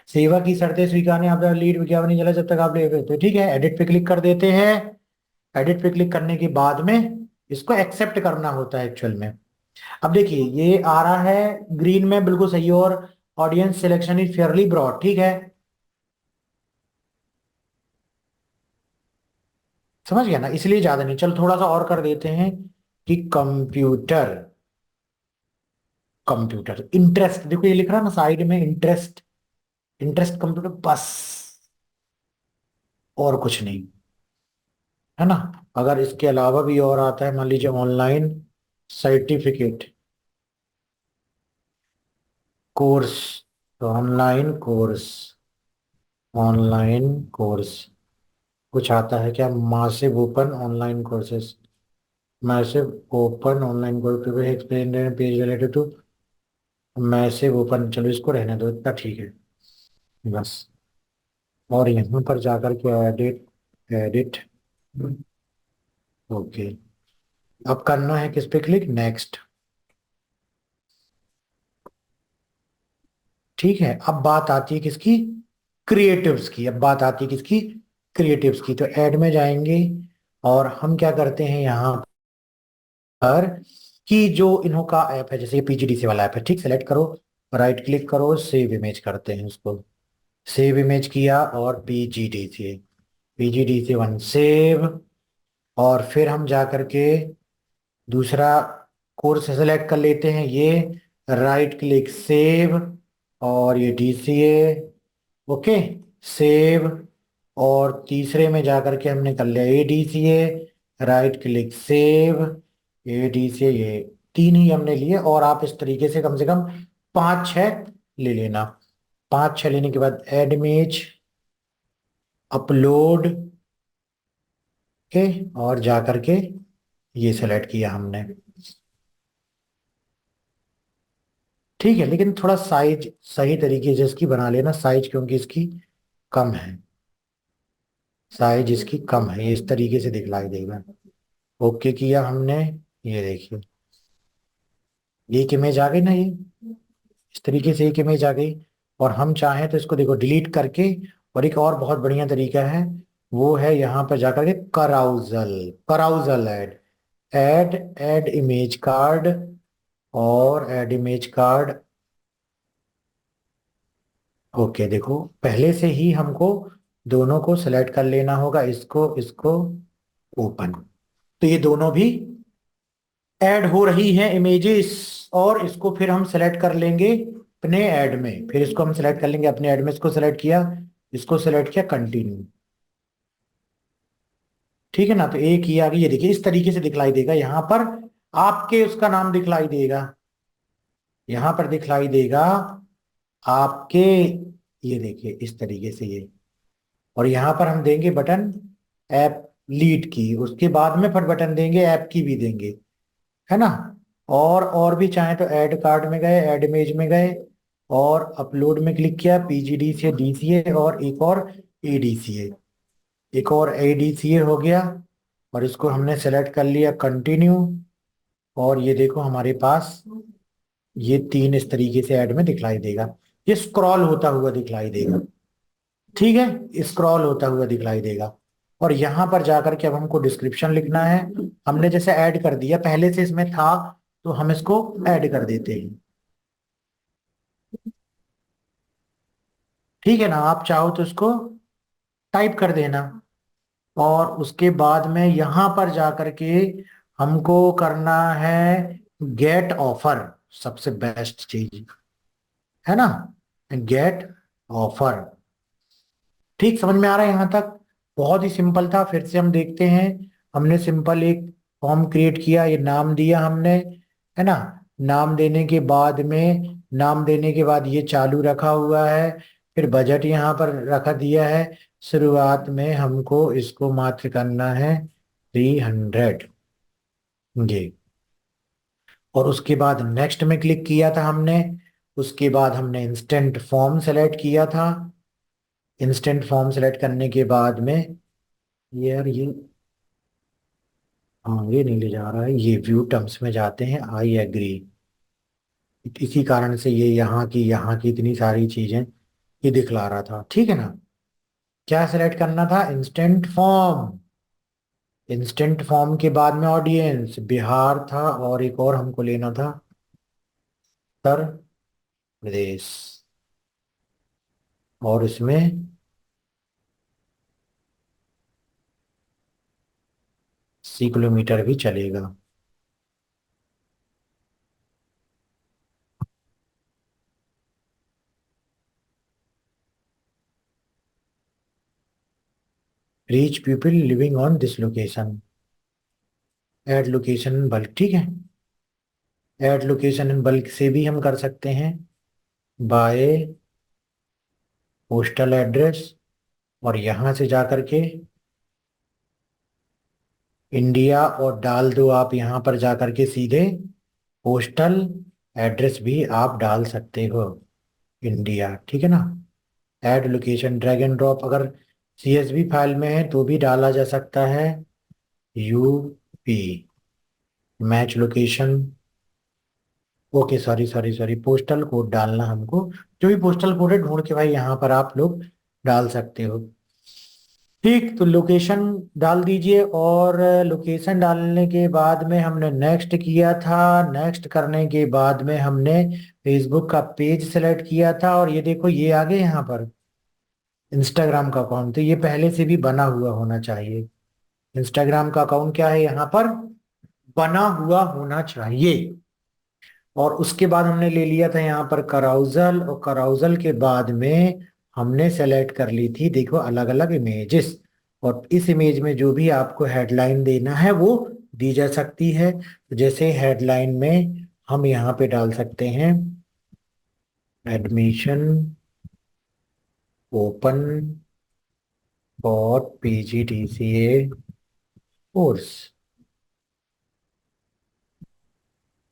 सेवा की शर्तें स्वीकारने, आप लीड विज्ञापन नहीं चला जब तक आप ले रहे थे, ठीक है। एडिट पे क्लिक कर देते हैं, एडिट पे क्लिक करने के बाद में इसको एक्सेप्ट करना होता है एक्चुअल में। अब देखिए ये आ रहा है ग्रीन में, बिल्कुल सही, और audience selection is fairly broad, ठीक है, समझ गया ना, इसलिए ज्यादा नहीं। चल थोड़ा सा और कर देते हैं कि कंप्यूटर, कंप्यूटर इंटरेस्ट, देखो ये लिख रहा है ना साइड में इंटरेस्ट, इंटरेस्ट कंप्यूटर बस, और कुछ नहीं, है ना। अगर इसके अलावा भी और आता है, मान लीजिए ऑनलाइन सर्टिफिकेट कोर्स, तो ऑनलाइन कोर्स, ऑनलाइन कोर्स कुछ आता है क्या, massive open online courses, massive open online course explain page related to massive open, चलो इसको रहने दो, इतना ठीक है बस। और यहाँ पर जाकर के एडिट, एडिट, ओके। अब करना है किस पे क्लिक, नेक्स्ट, ठीक है। अब बात आती है किसकी, क्रिएटिव्स की, अब बात आती है किसकी, क्रिएटिव्स की। तो ऐड में जाएंगे, और हम क्या करते हैं यहाँ पर, कि जो इन्हों का ऐप है, जैसे ये पीजीडीसी वाला ऐप है, ठीक, सेलेक्ट करो, राइट क्लिक करो, सेव इमेज करते हैं उसको, सेव इमेज किया और PGDC1 सेव। और फिर हम जा करके दूसरा कोर्स सेलेक्ट कर लेते हैं, ये राइट क्लिक सेव, और ये DCA, ओके सेव। और तीसरे में जा करके हमने कर लिया ADCA, right click save, ADCA, ये तीन ही हमने लिए। और आप इस तरीके से कम 5-6 ले लेना। 5-6 लेने के बाद ऐड इमेज, अपलोड के, और जा करके ये सेलेक्ट किया हमने। ठीक है, लेकिन थोड़ा साइज सही तरीके से इसकी बना लेना साइज, क्योंकि इसकी कम है, साइज इसकी कम है, ये इस तरीके से दिखलाई देगा। ओके किया हमने, ये देखिए एक इमेज आ गई ना, ये इस तरीके से एक इमेज आ गई। और हम चाहें तो इसको देखो डिलीट करके, और एक और बहुत बढ़िया तरीका है, वो है यहाँ पर जाकर के कराउजल, कराउजल add, add add image card, और ऐड इमेज कार्ड। ओके देखो, पहले से ही हमको दोनों को सिलेक्ट कर लेना होगा, इसको इसको ओपन। तो ये दोनों भी ऐड हो रही हैं इमेजेस। और इसको फिर हम सेलेक्ट कर लेंगे अपने ऐड में, फिर इसको हम सेलेक्ट कर लेंगे अपने ऐड में, इसको सेलेक्ट किया, इसको सेलेक्ट किया, कंटिन्यू। ठीक है ना, तो एक ही आ गई, ये देखिए इस तरीके से दिखलाई देगा यहाँ पर, आपके उसका नाम दिखलाई देगा, यहाँ पर दिखलाई देगा आपके, ये देखिए इस तरीके से ये। और यहाँ पर हम देंगे बटन ऐप लीड की, उसके बाद में फिर बटन देंगे ऐप की भी देंगे, है ना। और भी चाहे तो ऐड कार्ड में गए, ऐड इमेज में गए, और अपलोड में क्लिक किया, PGD से DCA, और एक और ADCA, एक और ADCA हो गया। और इसको हमने सेलेक्ट कर लिया, कंटिन्यू। और ये देखो हमारे पास ये तीन इस तरीके से ऐड में दिखलाई देगा, ये स्क्रॉल होता हुआ दिखलाई देगा। ठीक है, स्क्रॉल होता हुआ दिखलाई देगा। और यहां पर जाकर के अब हमको डिस्क्रिप्शन लिखना है, हमने जैसे ऐड कर दिया, पहले से इसमें था, तो हम इसको ऐड कर देते हैं। ठीक है ना, आप चाहो तो इसको टाइप कर देना। और उसके बाद में यहां पर जाकर के हमको करना है गेट ऑफर, सबसे बेस्ट चीज है ना, गेट ऑफर। ठीक समझ में आ रहा है यहाँ तक? बहुत ही सिंपल था, फिर से हम देखते हैं। हमने सिंपल एक फॉर्म क्रिएट किया, ये नाम दिया हमने, है ना। नाम देने के बाद में, नाम देने के बाद ये चालू रखा हुआ है, फिर बजट यहाँ पर रखा दिया है। शुरुआत में हमको इसको मात्र करना है 300, ये। और उसके बाद नेक्स्ट में क्लिक किया था हमने, उसके बाद हमने इंस्टेंट फॉर्म सेलेक्ट किया था। इंस्टेंट फॉर्म सेलेक्ट करने के बाद में, यार ये, हाँ ये नहीं ले जा रहा है, ये व्यू टर्म्स में जाते हैं, आई एग्री। इसी कारण से ये यहाँ की इतनी सारी चीजें ये दिखला रहा था। ठीक है ना, क्या सेलेक्ट करना था? Instant form. इंस्टेंट फॉर्म के बाद में ऑडियंस बिहार था, और एक और हमको लेना था उत्तर प्रदेश, और इसमें 80 किलोमीटर भी चलेगा। Reach people living on this location, add location in bulk. ठीक है, ऐड लोकेशन इन बल्क से भी हम कर सकते हैं, बाय पोस्टल एड्रेस। और यहां से जाकर के इंडिया और डाल दो, आप यहां पर जाकर के सीधे पोस्टल एड्रेस भी आप डाल सकते हो, इंडिया। ठीक है ना, add location drag and drop, अगर CSV फाइल में है तो भी डाला जा सकता है, UP, match location. Okay, sorry sorry sorry, postal code डालना हमको, जो भी पोस्टल कोड है ढूंढ के भाई यहाँ पर आप लोग डाल सकते हो। ठीक, तो लोकेशन डाल दीजिए। और लोकेशन डालने के बाद में हमने नेक्स्ट किया था, नेक्स्ट करने के बाद में हमने फेसबुक का पेज सेलेक्ट किया था, और ये देखो ये आ गए यहाँ पर, इंस्टाग्राम का अकाउंट तो ये पहले से भी बना हुआ होना चाहिए। इंस्टाग्राम का अकाउंट क्या है यहाँ पर, बना हुआ होना चाहिए। और उसके बाद हमने ले लिया था यहाँ पर कराउजल, और कराउजल के बाद में हमने सेलेक्ट कर ली थी, देखो, अलग अलग इमेजेस। और इस इमेज में जो भी आपको हेडलाइन देना है वो दी जा सकती है। तो जैसे हेडलाइन में हम यहाँ पे डाल सकते हैं admission open for PGDCA course,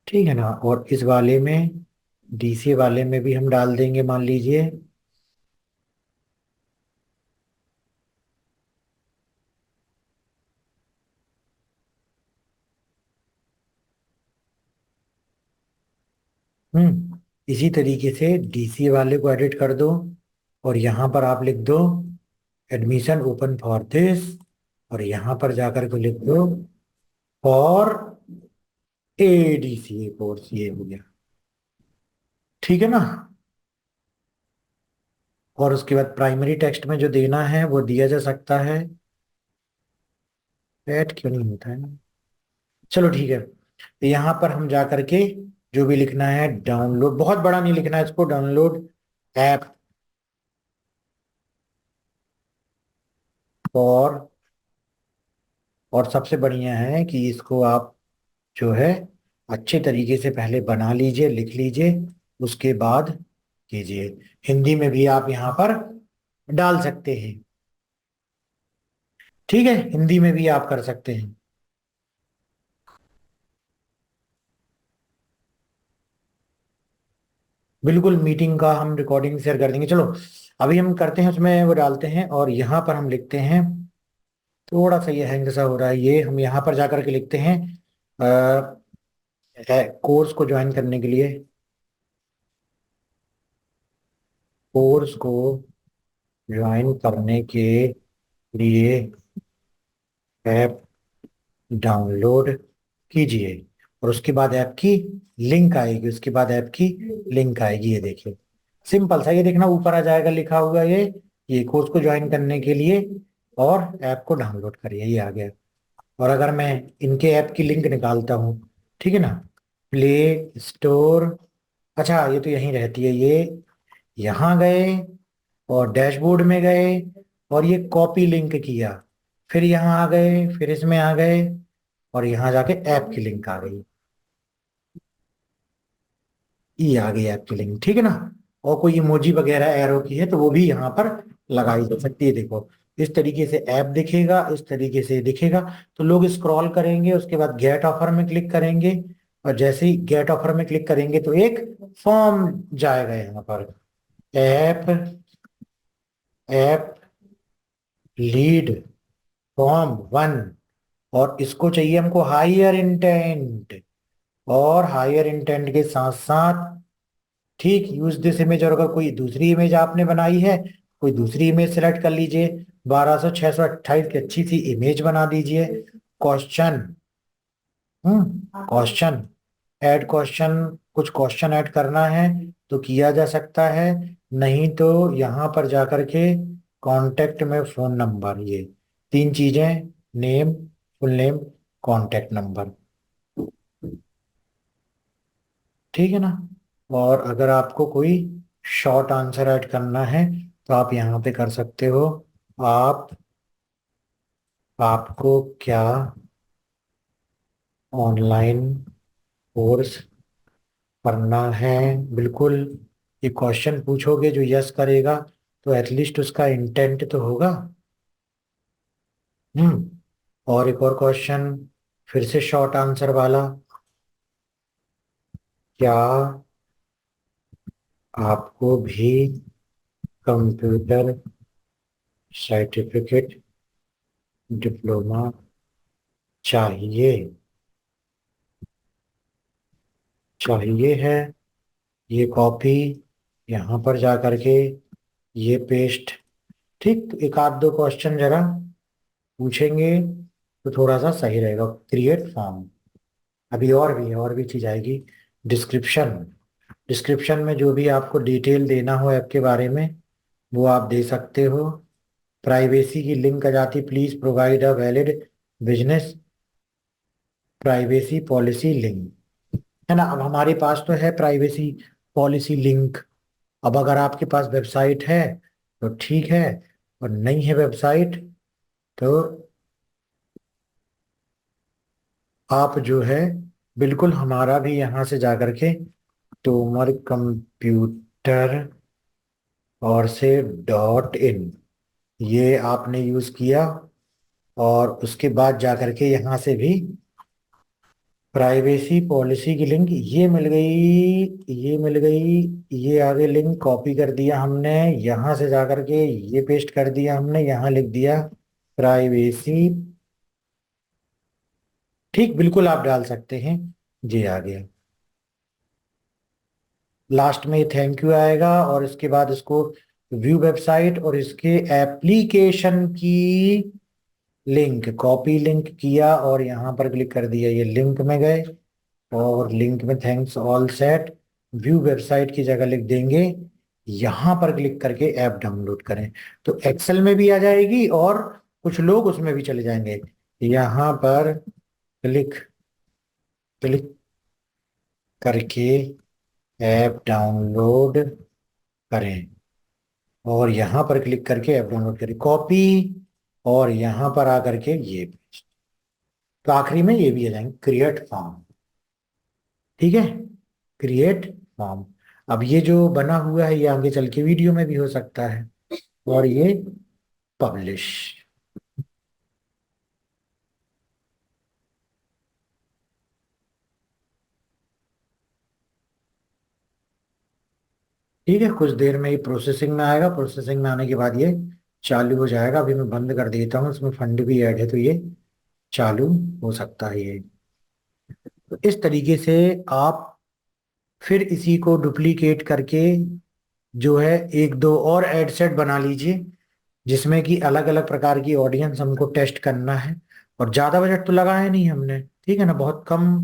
ठीक है ना। और इस वाले में, डीसीए वाले में भी हम डाल देंगे, मान लीजिए इसी तरीके से डीसीए वाले को एडिट कर दो। और यहां पर आप लिख दो एडमिशन ओपन फॉर दिस, और यहां पर जाकर के लिख दो फॉर एडीसीए कोर्स, ये हो गया, ठीक है ना। और उसके बाद प्राइमरी टेक्स्ट में जो देना है वो दिया जा सकता है, ऐड क्यों नहीं होता है ना, चलो ठीक है। तो यहाँ पर हम जा करके जो भी लिखना है, डाउनलोड, बहुत बड़ा नहीं लिखना है इसको, डाउनलोड ऐप फॉर। और सबसे बढ़िया है कि इसको आप जो है अच्छे तरीके से पहले बना लीजिए, लिख लीजिए, उसके बाद कीजिए। हिंदी में भी आप यहाँ पर डाल सकते हैं, ठीक है, हिंदी में भी आप कर सकते हैं। बिल्कुल, मीटिंग का हम रिकॉर्डिंग शेयर कर देंगे, चलो। अभी हम करते हैं उसमें, वो डालते हैं, और यहाँ पर हम लिखते हैं, थोड़ा सा ये हैंग सा हो रहा है, ये हम यहाँ पर जाकर के लिखते हैं कोर्स को ज्वाइन करने के लिए, कोर्स को ज्वाइन करने के लिए ऐप डाउनलोड कीजिए। और उसके बाद ऐप की लिंक आएगी, उसके बाद ऐप की लिंक आएगी, ये देखिए, सिंपल सा, ये देखना ऊपर आ जाएगा लिखा हुआ, ये कोर्स को ज्वाइन करने के लिए और ऐप को डाउनलोड करिए, ये आ गया। और अगर मैं इनके ऐप की लिंक निकालता हूँ, ठीक है ना, प्ले स्टोर, अच्छा ये तो यहीं रहती है, ये यहाँ गए और डैशबोर्ड में गए और ये कॉपी लिंक किया, फिर यहाँ आ गए, फिर इसमें आ गए, और यहाँ जाके ऐप की लिंक आ गई, ये आ गई ऐप की लिंक, ठीक है ना। और कोई इमोजी वगैरह एरो की है तो वो भी यहाँ पर लगाई जा सकती है, देखो, इस तरीके से ऐप दिखेगा, इस तरीके से दिखेगा। तो लोग स्क्रॉल करेंगे, उसके बाद गेट ऑफर में क्लिक करेंगे, और जैसे ही गेट ऑफर में क्लिक करेंगे तो एक फॉर्म जाएगा यहाँ पर, ऐप ऐप लीड फॉर्म 1। और इसको चाहिए हमको हायर इंटेंट, और हायर इंटेंट के साथ साथ, ठीक, यूज दिस इमेज, और अगर कोई दूसरी इमेज आपने बनाई है, कोई दूसरी इमेज सेलेक्ट कर लीजिए, 1200 628 की अच्छी सी इमेज बना दीजिए। क्वेश्चन, क्वेश्चन, ऐड क्वेश्चन, कुछ क्वेश्चन ऐड करना है तो किया जा सकता है, नहीं तो यहाँ पर जाकर के कांटेक्ट में फोन नंबर, ये तीन चीजें, name, full name, contact number, ठीक है ना। और अगर आपको कोई शॉर्ट आंसर ऐड करना है तो आप यहाँ पे कर सकते हो, आप आपको क्या ऑनलाइन कोर्स करना है, बिल्कुल। ये क्वेश्चन पूछोगे, जो यस करेगा तो एटलीस्ट उसका इंटेंट तो होगा। और एक और क्वेश्चन, फिर से शॉर्ट आंसर वाला, क्या आपको भी कंप्यूटर सर्टिफिकेट डिप्लोमा चाहिए, चाहिए है, ये कॉपी यहाँ पर जा करके ये पेस्ट, ठीक। तो एक आध दो क्वेश्चन जरा पूछेंगे तो थोड़ा सा सही रहेगा, क्रिएट फॉर्म। अभी और भी है, और भी चीज आएगी, डिस्क्रिप्शन, डिस्क्रिप्शन में जो भी आपको डिटेल देना हो ऐप के बारे में वो आप दे सकते हो। प्राइवेसी की लिंक आ जाती, please provide a valid business privacy policy link, है ना। अब हमारे पास तो है प्राइवेसी पॉलिसी लिंक। अब अगर आपके पास वेबसाइट है तो ठीक है, और नहीं है वेबसाइट तो आप जो है बिल्कुल हमारा भी यहाँ से जाकर के तोमर कंप्यूटर और से .in ये आपने यूज किया, और उसके बाद जाकर के यहाँ से भी प्राइवेसी पॉलिसी की लिंक ये मिल गई, ये मिल गई। ये आगे लिंक कॉपी कर दिया हमने, यहाँ से जाकर के ये पेस्ट कर दिया हमने, यहाँ लिख दिया प्राइवेसी। ठीक बिल्कुल आप डाल सकते हैं। जी आ गया। लास्ट में थैंक यू आएगा, और इसके बाद इसको व्यू वेबसाइट और इसके एप्लीकेशन की लिंक कॉपी लिंक किया, और यहाँ पर क्लिक कर दिया, ये लिंक में गए, और लिंक में thanks all set, view website की जगह लिख देंगे, यहाँ पर क्लिक करके ऐप डाउनलोड करें। तो एक्सेल में भी आ जाएगी और कुछ लोग उसमें भी चले जाएंगे। यहाँ पर क्लिक क्लिक करके ऐप डाउनलोड करें, और यहाँ पर क्लिक करके ऐप डाउनलोड करें, कॉपी, और यहाँ पर आकर के ये पेस्ट। तो आखिरी में ये भी आ जाएंगे क्रिएट फॉर्म। ठीक है, क्रिएट फॉर्म। अब ये जो बना हुआ है ये आगे चल के वीडियो में भी हो सकता है, और ये पब्लिश। ठीक है, कुछ देर में ये प्रोसेसिंग में आएगा, प्रोसेसिंग में आने के बाद ये चालू हो जाएगा। अभी मैं बंद कर देता हूँ, इसमें फंड भी ऐड है तो ये चालू हो सकता है ये। तो इस तरीके से आप फिर इसी को डुप्लीकेट करके जो है एक दो और एड सेट बना लीजिए, जिसमें कि अलग अलग प्रकार की ऑडियंस हमको टेस्ट करना है। और ज्यादा बजट तो लगाया नहीं हमने, ठीक है ना, बहुत कम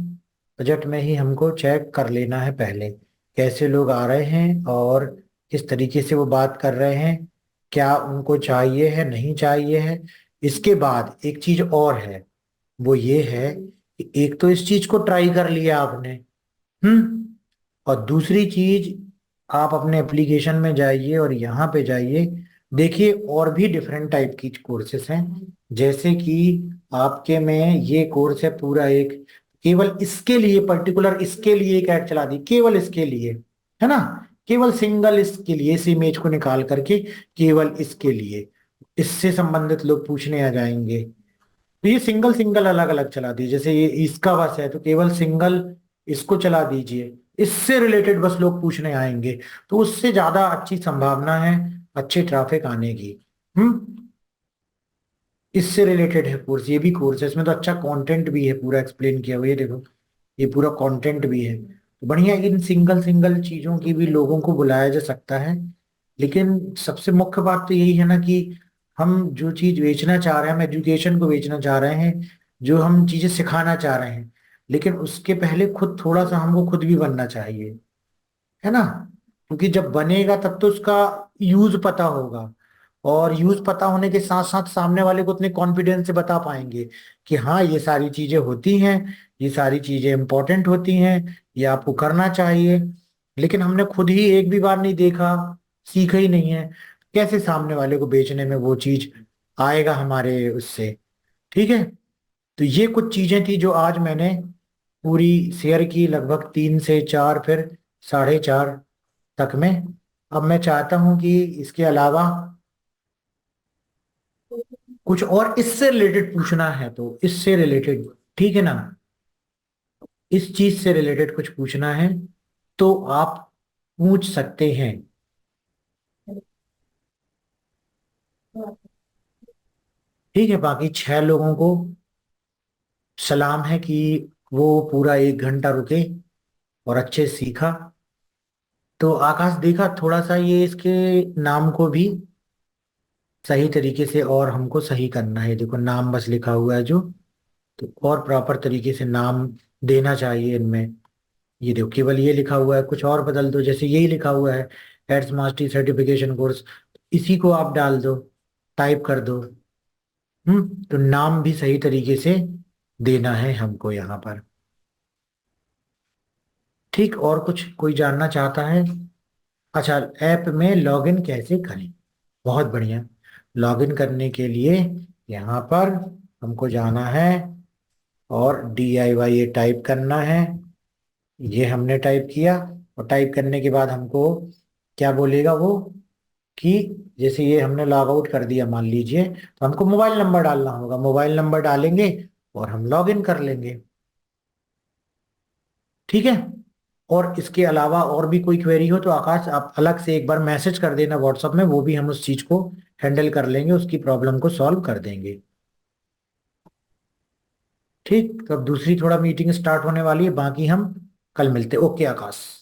बजट में ही हमको चेक कर लेना है पहले कैसे लोग आ रहे हैं और किस तरीके से वो बात कर रहे हैं, क्या उनको चाहिए है नहीं चाहिए है। इसके बाद एक चीज और है, वो ये है कि एक तो इस चीज को ट्राई कर लिया आपने, और दूसरी चीज, आप अपने एप्लीकेशन में जाइए और यहाँ पे जाइए, देखिए और भी डिफरेंट टाइप की कोर्सेस हैं। जैसे कि आपके में ये कोर्स है पूरा एक, केवल इसके लिए, पर्टिकुलर इसके लिए एक ऐड चला दी, केवल इसके लिए, है ना, केवल सिंगल इसके लिए, इस इमेज को निकाल करके केवल इसके लिए, इससे संबंधित लोग पूछने आ जाएंगे। तो ये सिंगल सिंगल अलग अलग चला दीजिए, जैसे ये इसका बस है तो केवल सिंगल इसको चला दीजिए, इससे रिलेटेड बस लोग पूछने आएंगे, तो उससे ज्यादा अच्छी संभावना है अच्छे ट्रैफिक आने की। हम्म, इससे रिलेटेड है कोर्स, ये भी कोर्स है, इसमें तो अच्छा कंटेंट भी है, पूरा एक्सप्लेन किया हुआ, ये देखो ये पूरा कंटेंट भी है। तो बढ़िया, इन सिंगल सिंगल चीजों की भी लोगों को बुलाया जा सकता है। लेकिन सबसे मुख्य बात तो यही है ना कि हम जो चीज बेचना चाह रहे हैं, हम एजुकेशन को बेचना चाह रहे हैं, जो हम चीजें सिखाना चाह रहे हैं, लेकिन उसके पहले खुद थोड़ा सा हमको खुद भी बनना चाहिए, है ना। क्योंकि जब बनेगा तब तो उसका यूज पता होगा, और यूज पता होने के साथ साथ सामने वाले को उतने कॉन्फिडेंस से बता पाएंगे कि हाँ ये सारी चीजें होती हैं, ये सारी चीजें इंपॉर्टेंट होती हैं, ये आपको करना चाहिए। लेकिन हमने खुद ही एक भी बार नहीं देखा, सीखा ही नहीं है, कैसे सामने वाले को बेचने में वो चीज आएगा हमारे उससे। ठीक है, तो ये कुछ चीजें थी जो आज मैंने पूरी शेयर की, लगभग 3 से 4, फिर 4:30 तक में। अब मैं चाहता हूं कि इसके अलावा कुछ और इससे रिलेटेड पूछना है तो इससे रिलेटेड, ठीक है ना, इस चीज से रिलेटेड कुछ पूछना है तो आप पूछ सकते हैं। ठीक है, बाकी 6 लोगों को सलाम है कि वो पूरा 1 घंटा रुके और अच्छे से सीखा। तो आकाश देखा थोड़ा सा ये इसके नाम को भी सही तरीके से और हमको सही करना है, देखो नाम बस लिखा हुआ है जो, तो और प्रॉपर तरीके से नाम देना चाहिए इनमें। ये देखो केवल ये लिखा हुआ है, कुछ और बदल दो, जैसे यही लिखा हुआ है एड्स मास्टरी सर्टिफिकेशन कोर्स, इसी को आप डाल दो, टाइप कर दो। तो नाम भी सही तरीके से देना है हमको यहाँ पर। ठीक, और कुछ कोई जानना चाहता है? अच्छा, ऐप में लॉगिन कैसे करें? बहुत बढ़िया। लॉगिन करने के लिए यहाँ पर हमको जाना है और DIY ये टाइप करना है। ये हमने टाइप किया, और टाइप करने के बाद हमको क्या बोलेगा वो, कि जैसे ये हमने लॉग आउट कर दिया मान लीजिए, तो हमको मोबाइल नंबर डालना होगा। मोबाइल नंबर डालेंगे और हम लॉगिन कर लेंगे। ठीक है। और इसके अलावा और भी कोई क्वेरी हो तो आकाश आप अलग से एक बार मैसेज कर देना व्हाट्सएप में, वो भी हम उस चीज को हैंडल कर लेंगे, उसकी प्रॉब्लम को सॉल्व कर देंगे। ठीक, तो अब दूसरी थोड़ा मीटिंग स्टार्ट होने वाली है, बाकी हम कल मिलते हैं। ओके आकाश।